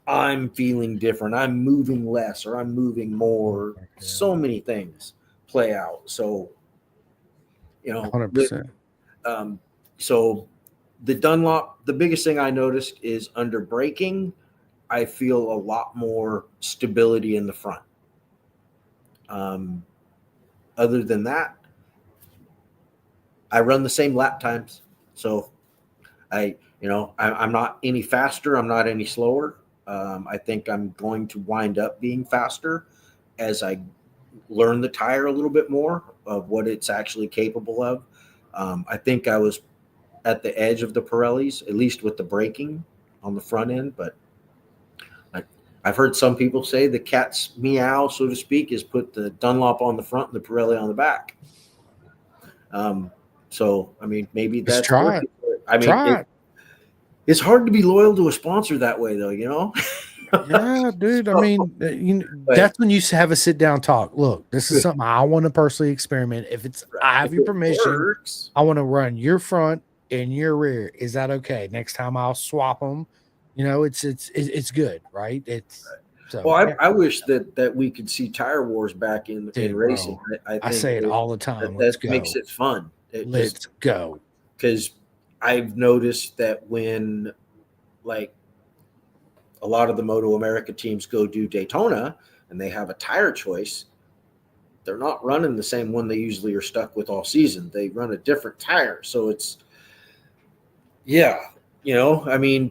I'm feeling different. I'm moving less or I'm moving more. So many things play out. So,
100%.
So the Dunlop, the biggest thing I noticed is under braking, I feel a lot more stability in the front. Other than that, I run the same lap times. So I'm not any faster. I'm not any slower. I think I'm going to wind up being faster as I learn the tire a little bit more of what it's actually capable of. I think I was at the edge of the Pirellis, at least with the braking on the front end, but I've heard some people say the cat's meow, so to speak, is put the Dunlop on the front and the Pirelli on the back. So, I mean, maybe that's
try it.
I mean, it's hard to be loyal to a sponsor that way, though,
Yeah, dude. I mean, that's when you have a sit down talk. Look, this is something I want to personally experiment. If I have your permission, I want to run your front and your rear. Is that okay? Next time I'll swap them. It's good, right? So.
Well, I wish that we could see tire wars back in racing.
I say it all the time.
That makes it fun.
Let's go.
Because I've noticed that when, like, a lot of the Moto America teams go do Daytona and they have a tire choice, they're not running the same one they usually are stuck with all season. They run a different tire. So it's, I mean,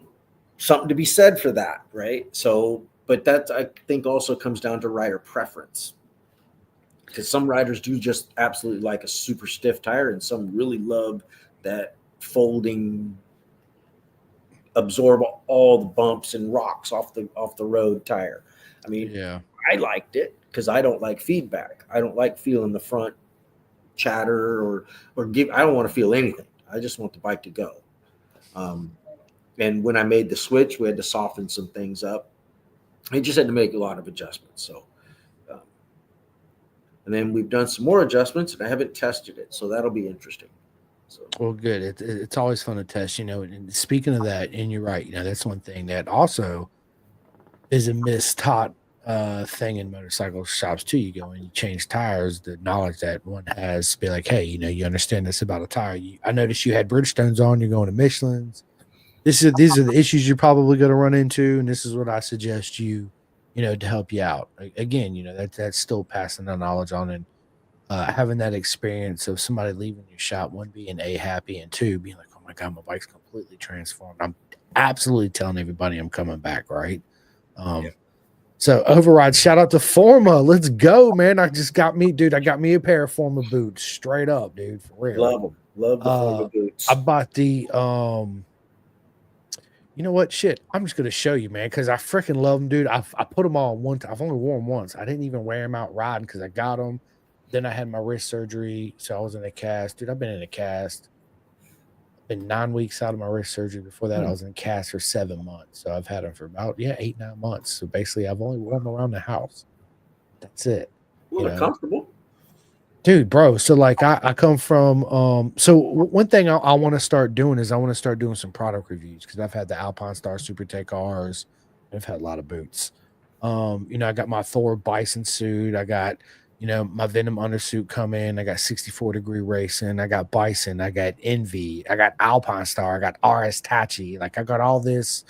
something to be said for that, right? So, but that I think also comes down to rider preference, because some riders do just absolutely like a super stiff tire, and some really love that folding, absorb all the bumps and rocks off the road tire. I mean, I liked it because I don't like feedback. I don't like feeling the front chatter or give. I don't want to feel anything. I just want the bike to go. And when I made the switch, we had to soften some things up. I just had to make a lot of adjustments. So, and then we've done some more adjustments, and I haven't tested it, so that'll be interesting. So.
Well, good. It's always fun to test, And speaking of that, and you're right, that's one thing that also is a mistaught thing in motorcycle shops too. You go and you change tires. The knowledge that one has, be like, hey, you understand this about a tire. I noticed you had Bridgestones on. You're going to Michelin's. These are the issues you're probably going to run into, and this is what I suggest you to help you out. Again, that's still passing the knowledge on, and having that experience of somebody leaving your shop, one being happy, and two being like, oh my god, my bike's completely transformed. I'm absolutely telling everybody I'm coming back, right? So Override, shout out to Forma. Let's go, man. I got me a pair of Forma boots, straight up, dude, for real.
Love them. Love the Forma boots.
I bought the you know what? Shit, I'm just gonna show you, man, because I freaking love them, dude. I put them on one time. I've only worn them once. I didn't even wear them out riding because I got them. Then I had my wrist surgery, so I was in a cast. Dude, I've been in a cast. Been 9 weeks out of my wrist surgery. Before that, I was in a cast for 7 months. So I've had them for about 8-9 months. So basically, I've only worn them around the house. That's it.
Well, they're comfortable.
Dude, bro. So like I come from so one thing I want to start doing is I want to start doing some product reviews, because I've had the Alpine Star Super Take R's. I've had a lot of boots. I got my Thor Bison suit. I got my Venom undersuit come in. I got 64 Degree Racing. I got Bison. I got Envy. I got Alpine Star. I got RS Tachi. Like, I got all this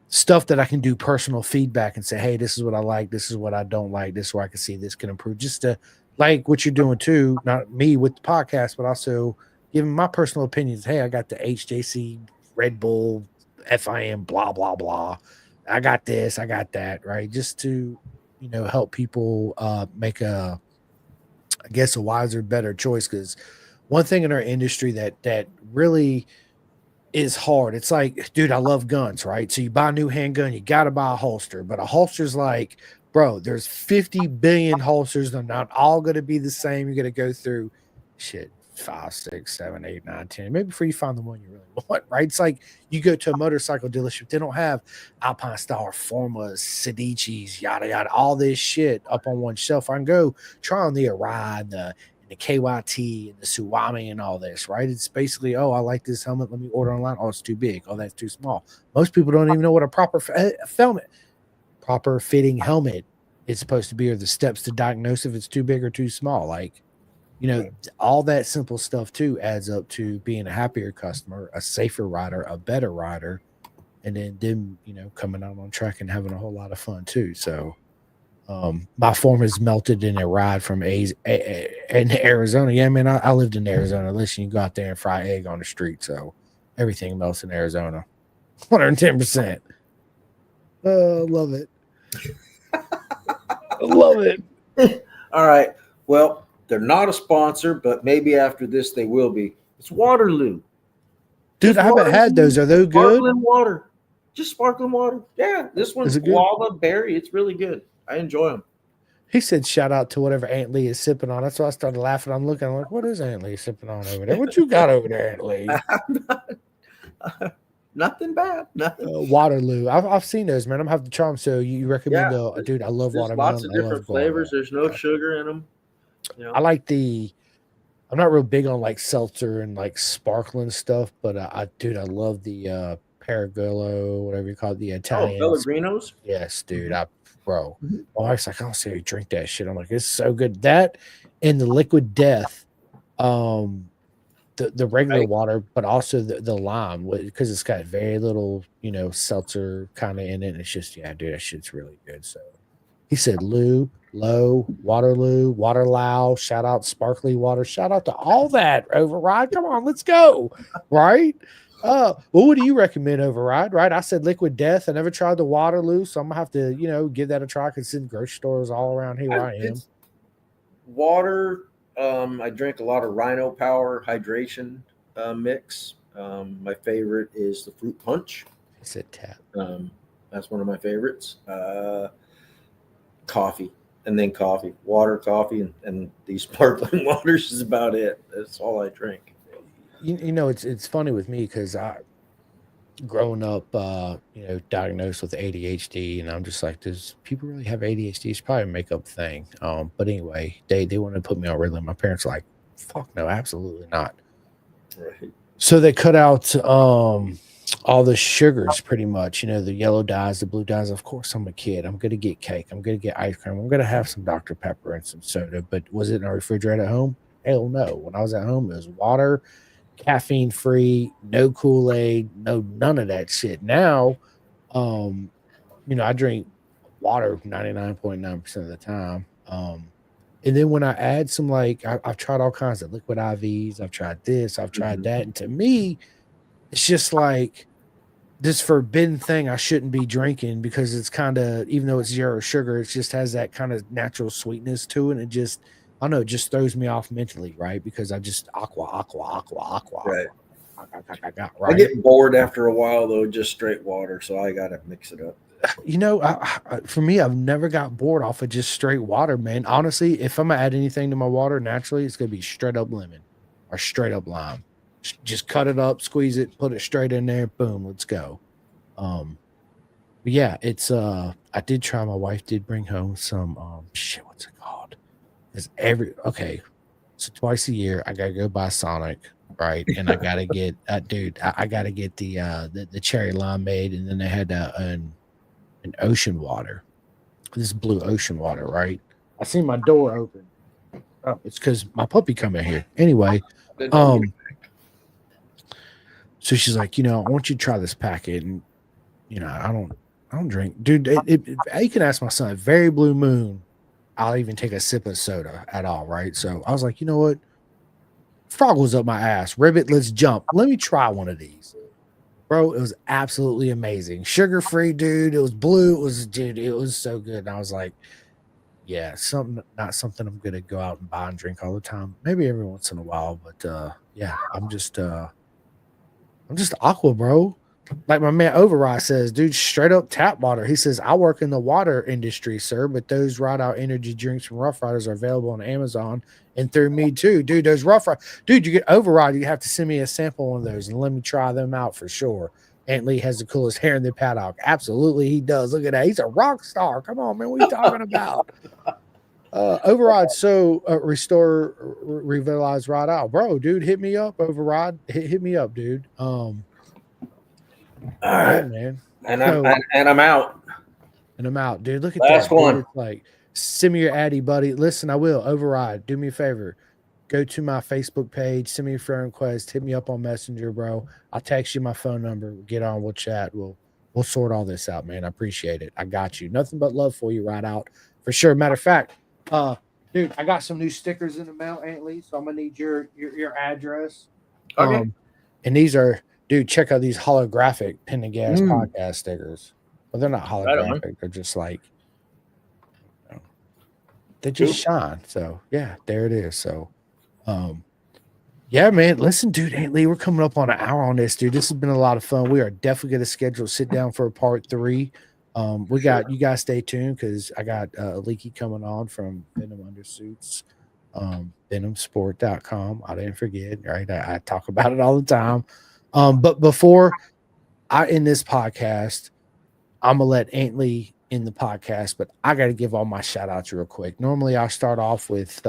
stuff that I can do personal feedback and say, hey, this is what I like. This is what I don't like. This is where I can see this can improve. Just to like what you're doing too, not me with the podcast, but also giving my personal opinions. Hey, I got the HJC Red Bull FIM, blah, blah, blah. I got this. I got that, right? Just to help people make a I guess a wiser, better choice. Because one thing in our industry that really is hard. It's like, dude, I love guns, right? So you buy a new handgun, you got to buy a holster, but a holster's like, bro, there's 50 billion holsters. They're not all going to be the same. You're going to go through shit 5, 6, 7, 8, 9, 10, maybe before you find the one you really want, right? It's like you go to a motorcycle dealership, they don't have Alpine Star, Formas, Sedicis, yada yada, all this shit up on one shelf. I can go try on the Arai, the KYT and the Suwami and all this, right? It's basically, oh, I like this helmet. Let me order online. Oh, it's too big. Oh, that's too small. Most people don't even know what a proper fitting helmet is supposed to be, or the steps to diagnose if it's too big or too small. Like, all that simple stuff too adds up to being a happier customer, a safer rider, a better rider, and then them, coming out on track and having a whole lot of fun too. So, my form is melted in a ride from in Arizona. Yeah, man, I lived in Arizona. Listen, you go out there and fry egg on the street, so everything melts in Arizona. 110%. Love it. I love it.
All right. Well, they're not a sponsor, but maybe after this they will be. It's Waterloo.
Dude, I haven't had those. Are those good?
Sparkling water. Just sparkling water. Yeah, this one's guava berry. It's really good. I enjoy them.
He said, shout out to whatever Aunt Lee is sipping on. That's why I started laughing. I'm looking, I'm like, what is Aunt Lee sipping on over there? What you got over there, Aunt Lee?
Nothing bad. Nothing.
Waterloo. I've seen those, man. I'm going to have to try them. So you recommend dude, I love watermelon.
Lots of different flavors. There's no sugar in them.
I like I'm not real big on like seltzer and like sparkling stuff, but I love the Paragolo, whatever you call it, the Italian.
Oh, Pellegrinos?
Yes, dude. Bro, my wife's like, I don't see how you drink that shit. I'm like, it's so good. That and the Liquid Death, the regular water, but also the lime, because it's got very little, seltzer kind of in it. And it's just, yeah, dude, that shit's really good. So he said, Waterloo, Waterloo, shout out Sparkly Water, shout out to all that, Override. Come on, let's go. Right? What do you recommend, Override? Right? I said Liquid Death. I never tried the Waterloo, so I'm gonna have to, give that a try. Because in grocery stores all around here where I am.
Water. I drink a lot of Rhino Power hydration mix. My favorite is the Fruit Punch.
I said tap.
That's one of my favorites. Coffee, and then coffee, water, coffee, and these sparkling waters is about it. That's all I drink.
It's funny with me because I, growing up, diagnosed with ADHD, and I'm just like, does people really have ADHD? It's probably a makeup thing. But anyway, they want to put me on Ritalin. My parents are like, fuck no, absolutely not.
Right.
So they cut out all the sugars pretty much, the yellow dyes, the blue dyes. Of course, I'm a kid. I'm going to get cake. I'm going to get ice cream. I'm going to have some Dr. Pepper and some soda. But was it in a refrigerator at home? Hell no. When I was at home, it was water, caffeine free, no Kool-Aid, none of that shit. Now, I drink water 99.9% of the time. And then when I add some, I've tried all kinds of liquid IVs. I've tried this. I've tried that. And to me, it's just like this forbidden thing I shouldn't be drinking because it's kind of, even though it's zero sugar, it just has that kind of natural sweetness to it. And it just, I don't know, it just throws me off mentally, right? Because I just aqua.
Right.
Right?
I get bored after a while, though, just straight water. So I got to mix it up.
For me, I've never got bored off of just straight water, man. Honestly, if I'm going to add anything to my water, naturally, it's going to be straight up lemon or straight up lime. Just cut it up, squeeze it, put it straight in there. Boom, let's go. But yeah, it's I did try. My wife did bring home some what's it called? So twice a year I gotta go buy Sonic, right? And I gotta get I gotta get the cherry limeade, and then they had an ocean water, this blue ocean water, right? I see my door open. Oh, it's because my puppy come in here. Anyway, so she's like, I want you to try this packet. And, I don't drink. Dude, you can ask my son, Very Blue Moon, I'll even take a sip of soda at all, right? So I was like, you know what? Frog was up my ass. Ribbit, let's jump. Let me try one of these. Bro, it was absolutely amazing. Sugar-free, dude. It was blue. It was so good. And I was like, yeah, not something I'm gonna go out and buy and drink all the time. Maybe every once in a while, but yeah, I'm just aqua, bro. Like my man Override says, dude, straight up tap water. He says, I work in the water industry, sir, but those Ride Out energy drinks from Rough Riders are available on Amazon and through me too. Dude, those dude, you get Override, you have to send me a sample of those and let me try them out for sure. Ant Lee has the coolest hair in the paddock. Absolutely, he does. Look at that. He's a rock star. Come on, man. What are you talking about? Override, revitalize, Ride Out. Bro, dude, hit me up, Override. Hit me up, dude.
All right,
man.
And I'm out.
And I'm out, dude. Look at
Last
that.
one.
Dude. It's like, send me your Addy, buddy. Listen, I will. Override. Do me a favor. Go to my Facebook page. Send me your friend request. Hit me up on Messenger, bro. I'll text you my phone number. We'll get on. We'll chat. We'll sort all this out, man. I appreciate it. I got you. Nothing but love for you, Ride Out, for sure. Matter of fact, dude, I got some new stickers in the mail, Ant Lee. So I'm gonna need your address.
Okay.
And these are. Dude, check out these holographic Pin the Gas podcast stickers. Well, they're not holographic. Right, they're just like, they just shine. So, yeah, there it is. So, yeah, man. Listen, dude, Ant Lee, we're coming up on an hour on this, dude. This has been a lot of fun. We are definitely going to schedule sit down for a part 3. We got you guys stay tuned because I got Leaky coming on from Venom Undersuits, venomsport.com. I didn't forget, right? I talk about it all the time. But before I end this podcast, I'm gonna let Ant Lee in the podcast, but I got to give all my shout outs real quick. Normally I start off with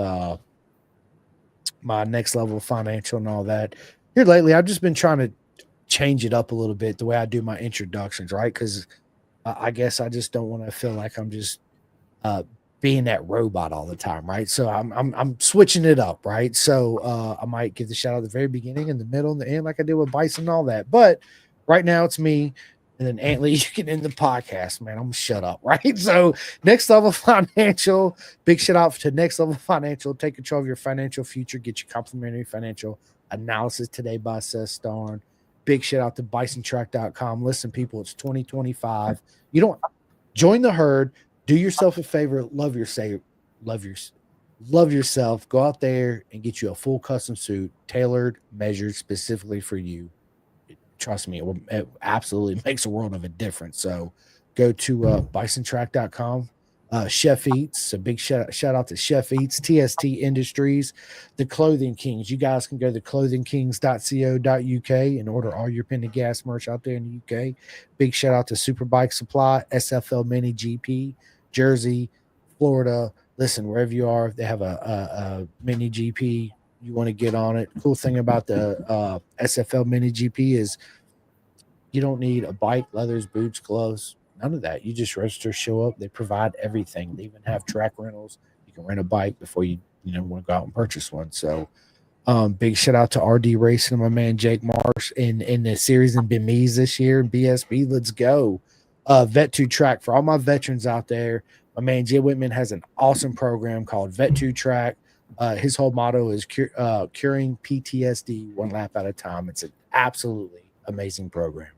my next level financial and all that. Here lately, I've just been trying to change it up a little bit the way I do my introductions, right? Because I guess I just don't want to feel like I'm just being that robot all the time, right? So I'm switching it up, right? So I might give the shout out at the very beginning, in the middle, and the end, like I did with Bison and all that. But right now it's me, and then Ant Lee, you can end the podcast, man. I'm gonna shut up, right? So Next Level Financial, big shout out to Next Level Financial. Take control of your financial future. Get your complimentary financial analysis today by Seth Starn. Big shout out to BisonTrack.com. Listen, people, it's 2025. You don't join the herd. Do yourself a favor, love yourself. Go out there and get you a full custom suit, tailored, measured specifically for you. Trust me, it absolutely makes a world of a difference. So go to BisonTrack.com. Chef Eats, a big shout out to Chef Eats, TST Industries, the Clothing Kings. You guys can go to clothingkings.co.uk and order all your Pin the Gas merch out there in the UK. Big shout out to Superbike Supply, SFL Mini GP, Jersey, Florida. Listen, wherever you are, if they have a mini GP, you want to get on it. Cool thing about the SFL Mini GP is you don't need a bike, leathers, boots, gloves, none of that. You just register, show up. They provide everything. They even have track rentals. You can rent a bike before you want to go out and purchase one. So big shout out to RD Racing and my man Jake Marsh in the series in Bemidji this year. BSB, let's go. Vet2 Track, for all my veterans out there, my man Jay Whitman has an awesome program called Vet2 Track. His whole motto is curing PTSD one lap at a time. It's an absolutely amazing program.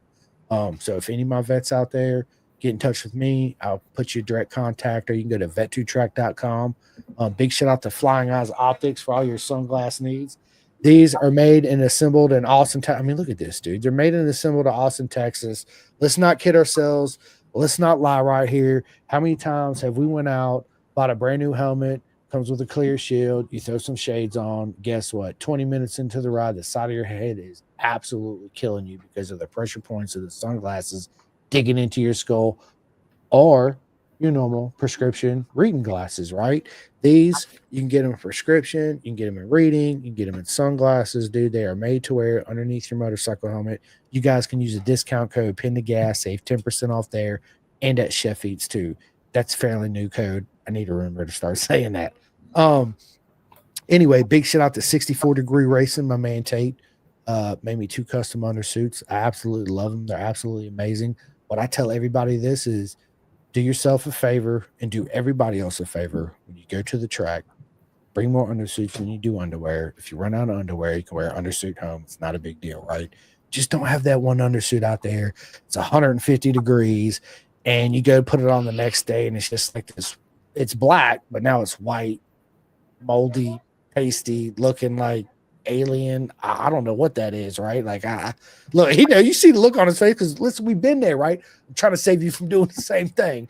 So if any of my vets out there, get in touch with me. I'll put you direct contact, or you can go to vet2track.com. Big shout out to Flying Eyes Optics for all your sunglass needs. These are made and assembled in Austin, Texas. I mean, look at this, dude. They're made and assembled in Austin, Texas. Let's not kid ourselves. Let's not lie right here. How many times have we went out, bought a brand new helmet, comes with a clear shield, you throw some shades on, guess what? 20 minutes into the ride, the side of your head is absolutely killing you because of the pressure points of the sunglasses digging into your skull, or your normal prescription reading glasses, right? These, you can get them in prescription, you can get them in reading, you can get them in sunglasses, dude. They are made to wear underneath your motorcycle helmet. You guys can use a discount code, Pin the Gas, save 10% off there, and at Chef Eats too. That's a fairly new code. I need to remember to start saying that. Anyway, big shout out to 64 Degree Racing, my man Tate. Made me 2 custom undersuits. I absolutely love them. They're absolutely amazing. What I tell everybody this is, do yourself a favor and do everybody else a favor. When you go to the track, bring more undersuits than you do underwear. If you run out of underwear, you can wear an undersuit home. It's not a big deal, right? Just don't have that one undersuit out there. It's 150 degrees, and you go put it on the next day, and it's just like this it's black, but now it's white, moldy, pasty, looking like alien. I don't know what that is, right? Like, I look, you see the look on his face because listen, we've been there, right? I'm trying to save you from doing the same thing.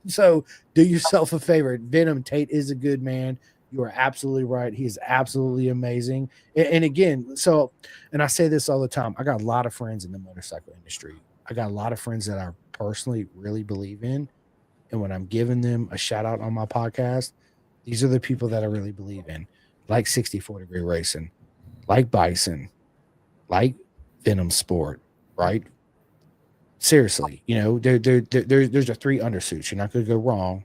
So do yourself a favor. Venom Tate is a good man. You are absolutely right. He is absolutely amazing. And again, and I say this all the time. I got a lot of friends in the motorcycle industry. I got a lot of friends that I personally really believe in. And when I'm giving them a shout out on my podcast, these are the people that I really believe in, like 64 Degree Racing, like Bison, like Venom Sport, right? Seriously, there's a 3 undersuits. You're not going to go wrong.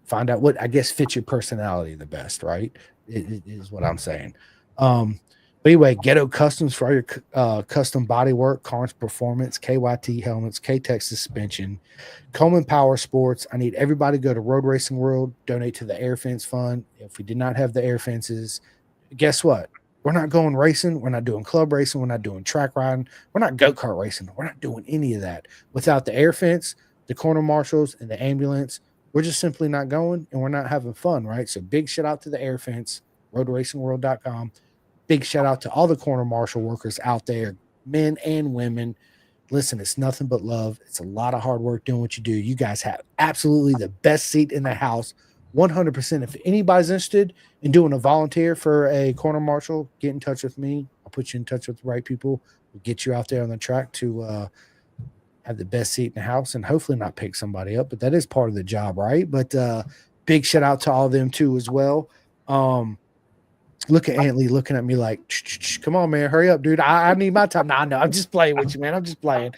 Find out what I guess fits your personality the best, right? It is what I'm saying. But anyway, Ghetto Customs for all your custom body work, Carnes Performance, KYT helmets, K-Tech suspension, Coleman Power Sports. I need everybody to go to Road Racing World, donate to the Air Fence Fund. If we did not have the air fences, guess what? We're not going racing. We're not doing club racing. We're not doing track riding. We're not go-kart racing. We're not doing any of that. Without the air fence, the corner marshals, and the ambulance, we're just simply not going and we're not having fun, right? So big shout out to the air fence, roadracingworld.com. Big shout out to all the corner marshal workers out there, men and women. Listen, it's nothing but love. It's a lot of hard work doing what you do. You guys have absolutely the best seat in the house, 100%. If anybody's interested in doing a volunteer for a corner marshal, get in touch with me. I'll put you in touch with the right people. We'll get you out there on the track to have the best seat in the house and hopefully not pick somebody up, but that is part of the job, right? But big shout out to all of them too as well. Look at Antley looking at me like, come on, man, hurry up, dude. I need my time. No, I'm just playing with you, man. I'm just playing.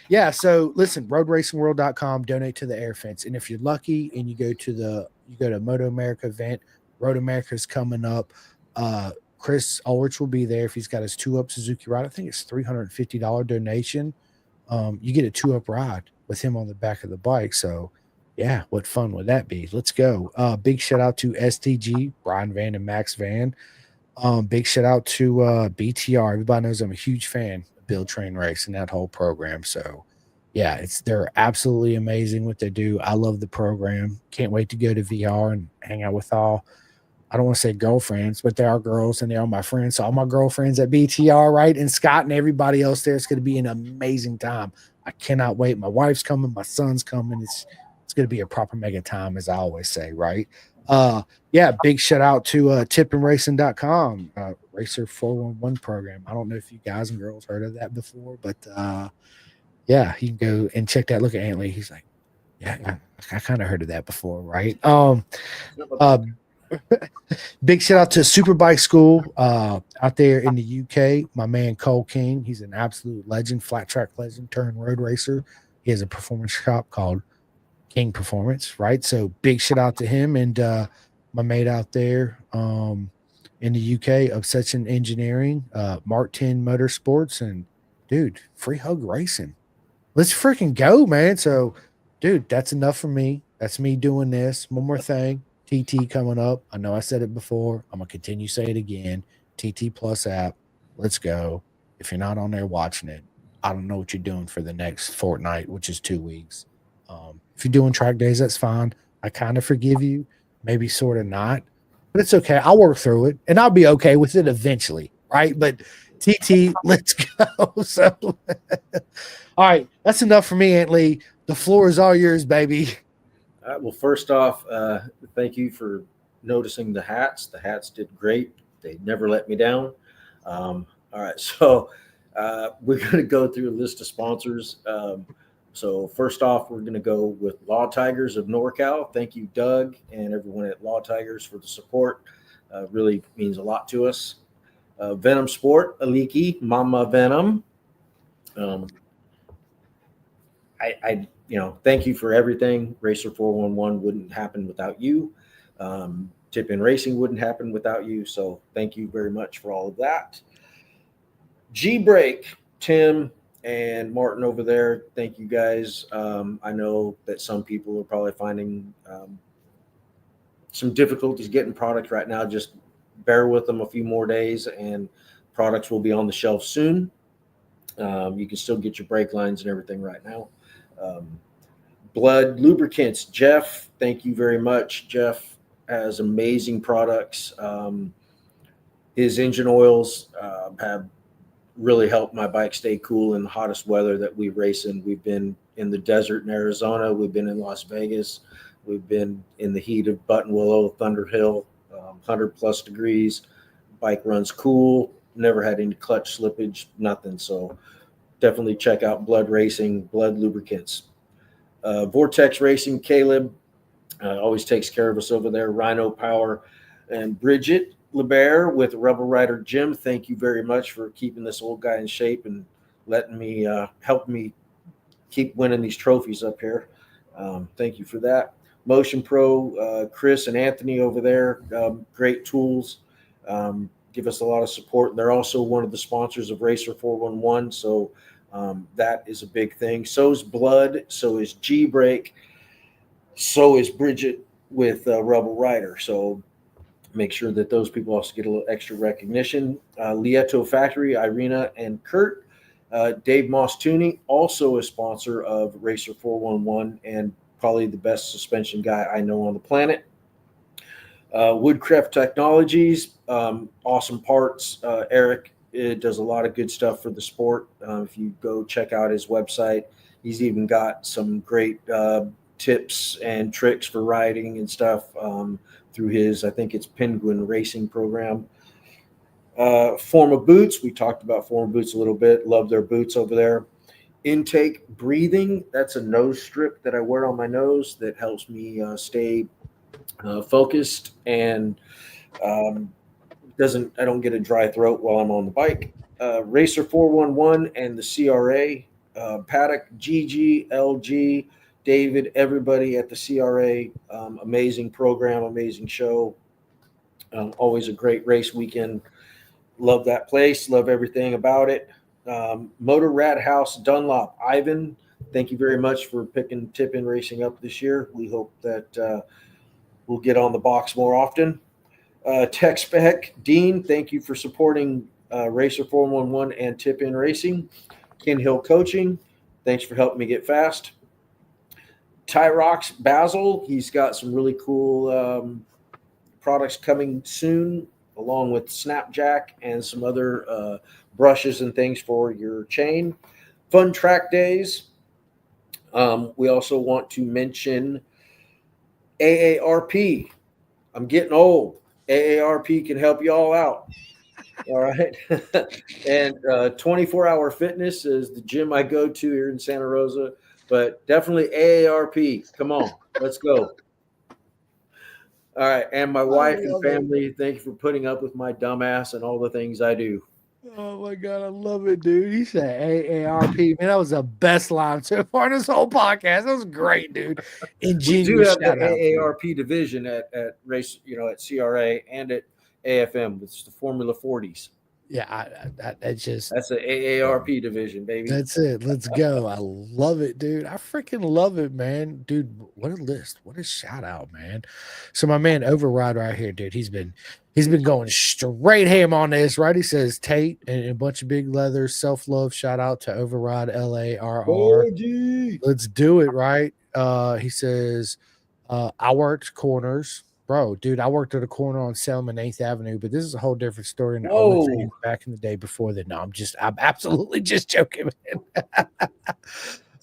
Yeah, so listen, roadracingworld.com, donate to the air fence. And if you're lucky and you go to Moto America event, Road America is coming up. Chris Ulrich will be there if he's got his 2-up Suzuki ride. I think it's $350 donation. You get a 2-up ride with him on the back of the bike. So yeah, what fun would that be? Let's go. Big shout out to STG, Brian Van and Max Van. Big shout out to BTR. Everybody knows I'm a huge fan of Build Train Race and that whole program. So yeah, they're absolutely amazing what they do. I love the program. Can't wait to go to VR and hang out with all, I don't want to say girlfriends, but they are girls and they are my friends. So all my girlfriends at BTR, right? And Scott and everybody else there, it's going to be an amazing time. I cannot wait. My wife's coming. My son's coming. It's going to be a proper mega time, as I always say, right? Yeah, big shout out to tipandracing.com, Racer 411 program. I don't know if you guys and girls heard of that before, but yeah, you can go and check that. Look at Antley. He's like, yeah, I kind of heard of that before, right? Big shout out to Superbike School out there in the UK. My man Cole King, he's an absolute legend, flat track legend turned road racer. He has a performance shop called King Performance, right? So big shout out to him and my mate out there in the UK, Obsession Engineering, Mark 10 Motorsports, and dude, Free Hug Racing. Let's freaking go, man. So, dude, that's enough for me. That's me doing this. One more thing. TT coming up. I know I said it before. I'm going to continue to say it again. TT Plus app. Let's go. If you're not on there watching it, I don't know what you're doing for the next fortnight, which is 2 weeks. If you're doing track days, that's fine. I kind of forgive you. Maybe sort of not. But it's okay. I'll work through it, and I'll be okay with it eventually, right? But TT, let's go. So, all right. That's enough for me, Antley. The floor is all yours, baby.
All right, well, first off, thank you for noticing the hats. The hats did great. They never let me down. All right, so we're going to go through a list of sponsors. So first off, we're going to go with Law Tigers of NorCal. Thank you, Doug, and everyone at Law Tigers for the support. Really means a lot to us. Venom Sport, Aliki, Mama Venom. I thank you for everything. Racer 411 wouldn't happen without you. Tip in Racing wouldn't happen without you. So thank you very much for all of that. G-Break, Tim and Martin over there. Thank you guys. I know that some people are probably finding some difficulties getting product right now. Just bear with them a few more days and products will be on the shelf soon. You can still get your brake lines and everything right now. Blood Lubricants. Jeff, thank you very much. Jeff has amazing products. His engine oils have really helped my bike stay cool in the hottest weather that we race in. We've been in the desert in Arizona. We've been in Las Vegas. We've been in the heat of Buttonwillow, Thunder Hill, 100 plus degrees. Bike runs cool. Never had any clutch slippage, nothing. So definitely check out Blood Racing, Blood Lubricants. Vortex Racing, Caleb always takes care of us over there. Rhino Power and Bridget LeBaire with Rebel Rider Jim. Thank you very much for keeping this old guy in shape and letting me help me keep winning these trophies up here. Thank you for that. Motion Pro, Chris and Anthony over there, great tools. Give us a lot of support. They're also one of the sponsors of Racer 411, so that is a big thing. So is Blood, so is G-Brake, so is Bridget with Rebel Rider. So make sure that those people also get a little extra recognition. Lieto Factory, Irina and Kurt. Dave Moss Tuning, also a sponsor of Racer 411 and probably the best suspension guy I know on the planet. Woodcraft Technologies, awesome parts. Eric does a lot of good stuff for the sport. If you go check out his website, he's even got some great tips and tricks for riding and stuff through his, I think it's Penguin Racing program. Forma Boots, we talked about Forma Boots a little bit. Love their boots over there. Intake Breathing, that's a nose strip that I wear on my nose that helps me stay focused and I don't get a dry throat while I'm on the bike. Racer 411 and the CRA, Paddock, GG, LG, David, everybody at the CRA, amazing program, amazing show. Always a great race weekend. Love that place. Love everything about it. Motor Rad House, Dunlop, Ivan, thank you very much for picking Tip-In Racing up this year. We hope that we'll get on the box more often. Tech Spec, Dean, thank you for supporting Racer 411 and Tip-In Racing. Ken Hill Coaching, thanks for helping me get fast. Tyrox Basil, he's got some really cool products coming soon, along with Snapjack and some other brushes and things for your chain. Fun Track Days. We also want to mention AARP. I'm getting old. AARP can help you all out. All right. And 24-Hour Fitness is the gym I go to here in Santa Rosa. But definitely AARP. Come on. Let's go. All right. And my wife and family, thank you for putting up with my dumbass and all the things I do.
Oh my God, I love it, dude. He said AARP. Man, that was the best line so far in this whole podcast. That was great, dude. Ingenious.
We do have the
shout out.
AARP division at race, at CRA and at AFM. It's the Formula 40s.
Yeah, that's
the AARP division, baby.
That's it. Let's go. I love it, dude. I freaking love it, man. Dude, what a list. What a shout out, man. So my man Override right here, dude. He's been going straight ham on this, right? He says Tate and a bunch of big leathers, self-love. Shout out to Override LARR. Let's do it, right? He says I worked corners. Bro, dude, I worked at a corner on Selma and 8th Avenue, but this is a whole different story. And back in the day before that. No, I'm absolutely just joking, man.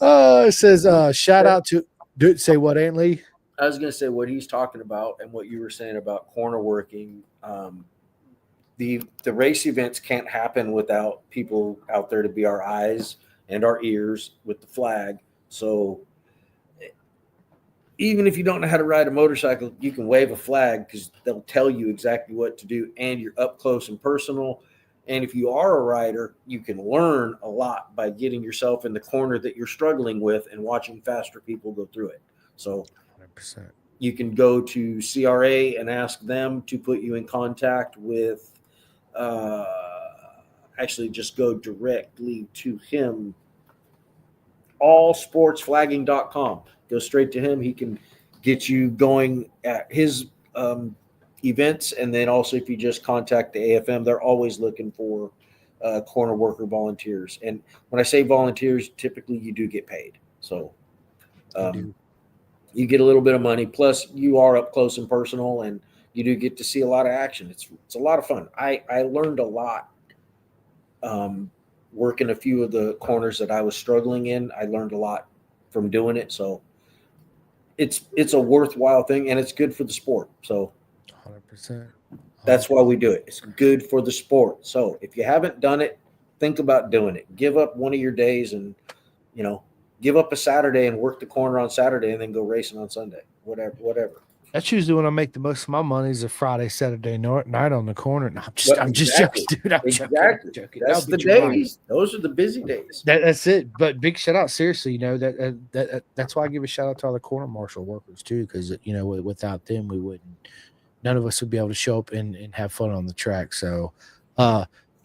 It says, shout out to, dude, say what, Aunt Lee?
I was going to say what he's talking about and what you were saying about corner working. The race events can't happen without people out there to be our eyes and our ears with the flag. So even if you don't know how to ride a motorcycle, you can wave a flag because they'll tell you exactly what to do, and you're up close and personal. And if you are a rider, you can learn a lot by getting yourself in the corner that you're struggling with and watching faster people go through it. So
100%.
You can go to CRA and ask them to put you in contact with actually just go directly to him, allsportsflagging.com. Go straight to him. He can get you going at his events. And then also if you just contact the AFM, they're always looking for corner worker volunteers. And when I say volunteers, typically you do get paid. So you get a little bit of money. Plus, you are up close and personal, and you do get to see a lot of action. It's a lot of fun. I learned a lot working a few of the corners that I was struggling in. I learned a lot from doing it. So it's a worthwhile thing, and it's good for the sport. So
100%.
that's why we do it. It's good for the sport. So if you haven't done it, think about doing it. Give up one of your days and, give up a Saturday and work the corner on Saturday and then go racing on Sunday. Whatever.
That's usually when I make the most of my money is a Friday, Saturday night on the corner. No, I'm just
Exactly.
joking, dude. I'm
Exactly.
joking.
That's
No,
the
but you're right.
days. Those are the busy days.
That's it. But big shout out, seriously. That's why I give a shout out to all the corner marshal workers too, because without them, we wouldn't. None of us would be able to show up and have fun on the track. So,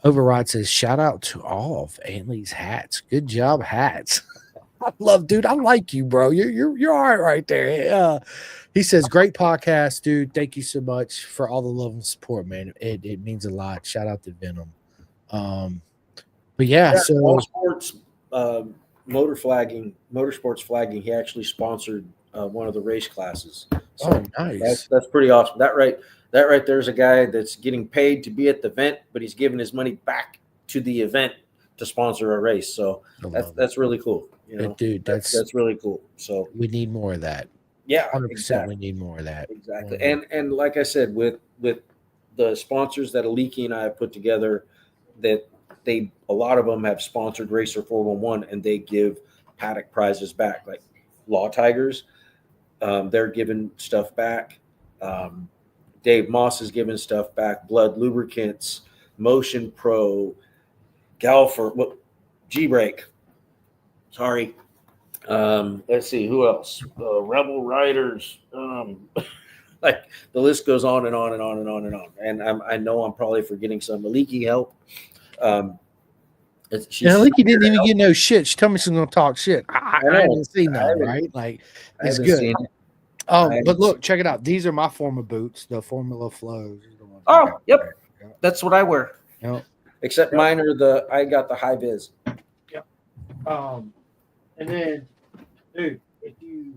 Override says, shout out to all of Antley's hats. Good job, hats. I like you, bro. You're all right there. He says, great podcast, dude. Thank you so much for all the love and support, man. It means a lot. Shout out to Venom. But yeah, so
all sports, motorsports flagging. He actually sponsored one of the race classes. So
nice.
That's pretty awesome. That right there's a guy that's getting paid to be at the event, but he's giving his money back to the event to sponsor a race. So that's really cool.
Dude,
that's really cool. So
we need more of that.
Yeah,
100%.
exactly.
We need more of that.
Exactly. And like I said, with the sponsors that Aliki and I have put together, that a lot of them have sponsored Racer 411, and they give paddock prizes back, like Law Tigers. They're giving stuff back. Dave Moss is giving stuff back. Blood Lubricants, Motion Pro, Galfer, G-Brake. Sorry. Let's see who else. Rebel Riders. Like the list goes on and on and on and on and on. And I know I'm probably forgetting some. Maliki help.
Maliki didn't even get no shit. She told me she's gonna talk shit. I haven't seen that, right? Like it's good. But look, check it out. These are my Forma boots, the Formula Flows.
Oh, yep. That's what I wear.
Yep.
Except mine are I got the high vis.
Yep. And then, dude, if you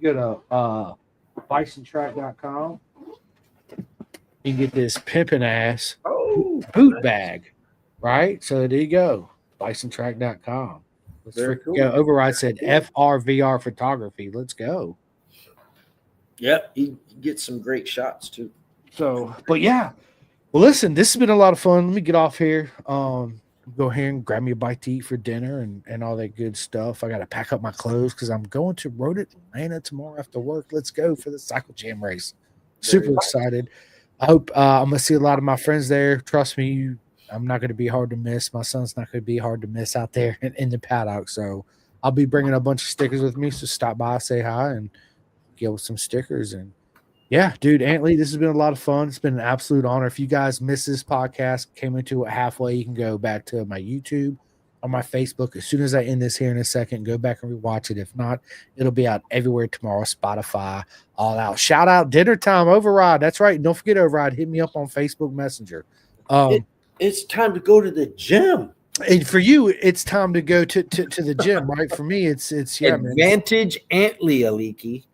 go to bisontrack.com, you can get this pimpin' ass boot bag, right? So there you go, bisontrack.com. Let's freaking go. Override said FRVR photography. Let's go.
Yep, he gets some great shots too.
So, but yeah. Well, listen, this has been a lot of fun. Let me get off here. Go ahead and grab me a bite to eat for dinner and all that good stuff. I got to pack up my clothes because I'm going to Road Atlanta tomorrow after work. Let's go for the Cycle Jam race. Super excited. I hope I'm going to see a lot of my friends there. Trust me, I'm not going to be hard to miss. My son's not going to be hard to miss out there in the paddock. So I'll be bringing a bunch of stickers with me. So stop by, say hi, and get with some stickers. And yeah, dude, Antley, this has been a lot of fun. It's been an absolute honor. If you guys missed this podcast, came into it halfway, you can go back to my YouTube or my Facebook. As soon as I end this here in a second, go back and rewatch it. If not, it'll be out everywhere tomorrow, Spotify, all out. Shout out Dinner Time Override. That's right. Don't forget Override. Hit me up on Facebook Messenger.
It's time to go to the gym.
And for you, it's time to go to the gym, right? For me, it's
Advantage Antley, Aliki.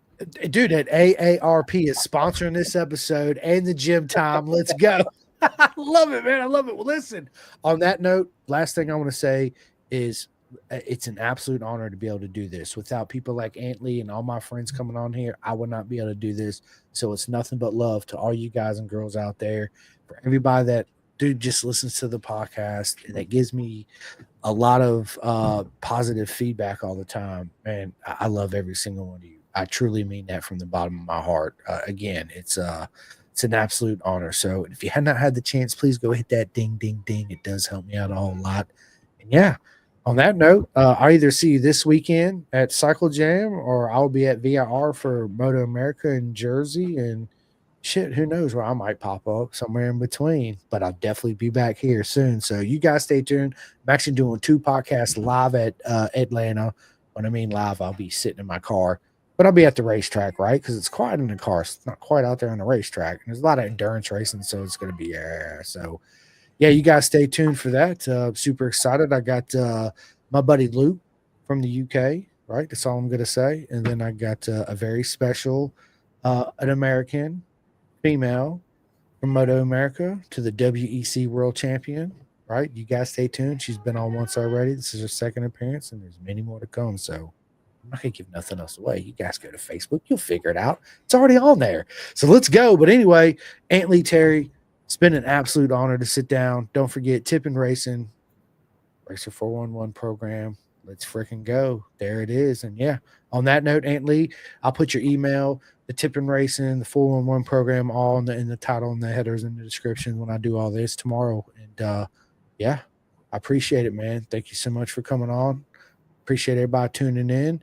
Dude, at AARP is sponsoring this episode and the gym time. Let's go. I love it, man. I love it. Well, listen, on that note, last thing I want to say is it's an absolute honor to be able to do this. Without people like Antley and all my friends coming on here, I would not be able to do this. So it's nothing but love to all you guys and girls out there, for everybody that just listens to the podcast, and that gives me a lot of positive feedback all the time. Man, I love every single one of you. I truly mean that from the bottom of my heart. Again, it's an absolute honor. So if you have not had the chance, please go hit that ding, ding, ding. It does help me out a whole lot. And yeah, on that note, I'll either see you this weekend at Cycle Jam, or I'll be at VIR for Moto America in Jersey. And shit, who knows where I might pop up somewhere in between. But I'll definitely be back here soon. So you guys stay tuned. I'm actually doing 2 podcasts live at Atlanta. When I mean live, I'll be sitting in my car. But I'll be at the racetrack, right? Because it's quiet in the car. It's not quite out there on the racetrack. And there's a lot of endurance racing, so it's going to be So, yeah, you guys stay tuned for that. Super excited. I got my buddy Luke from the UK, right? That's all I'm going to say. And then I got a very special, an American female from Moto America to the WEC World Champion, right? You guys stay tuned. She's been on once already. This is her second appearance, and there's many more to come. So I'm not going to give nothing else away. You guys go to Facebook. You'll figure it out. It's already on there. So let's go. But anyway, Aunt Lee Terry, it's been an absolute honor to sit down. Don't forget Tippin Racing, Racer 411 program. Let's freaking go. There it is. And yeah, on that note, Aunt Lee, I'll put your email, the Tippin Racing, the 411 program, all in the title and the headers in the description when I do all this tomorrow. And yeah, I appreciate it, man. Thank you so much for coming on. Appreciate everybody tuning in.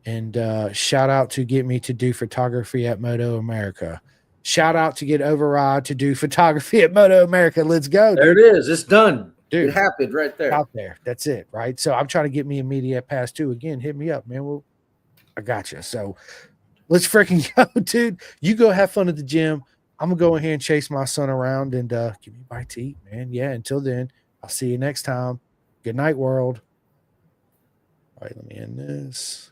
And shout out to get me to do photography at Moto America. Shout out to get Override to do photography at Moto America. Let's go.
There
dude.
it is. It's done.
Dude,
it happened right there.
Out there. That's it, right? So I'm trying to get me a media pass too. Again, hit me up, man. Well, I got you. So let's freaking go, dude. You go have fun at the gym. I'm gonna go ahead and chase my son around and give me a bite to eat, man. Yeah. Until then, I'll see you next time. Good night, world. All right, let me end this.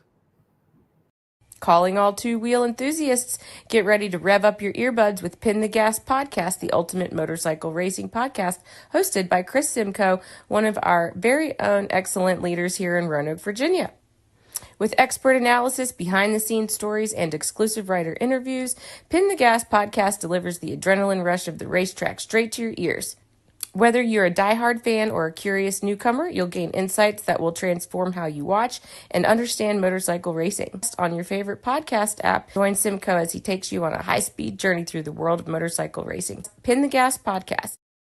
Calling all two-wheel enthusiasts, get ready to rev up your earbuds with Pin the Gas Podcast, the ultimate motorcycle racing podcast, hosted by Chris Simcoe, one of our very own excellent leaders here in Roanoke, Virginia. With expert analysis, behind-the-scenes stories, and exclusive writer interviews, Pin the Gas Podcast delivers the adrenaline rush of the racetrack straight to your ears. Whether you're a diehard fan or a curious newcomer, you'll gain insights that will transform how you watch and understand motorcycle racing. On your favorite podcast app, join Simcoe as he takes you on a high-speed journey through the world of motorcycle racing. Pin the Gas Podcast.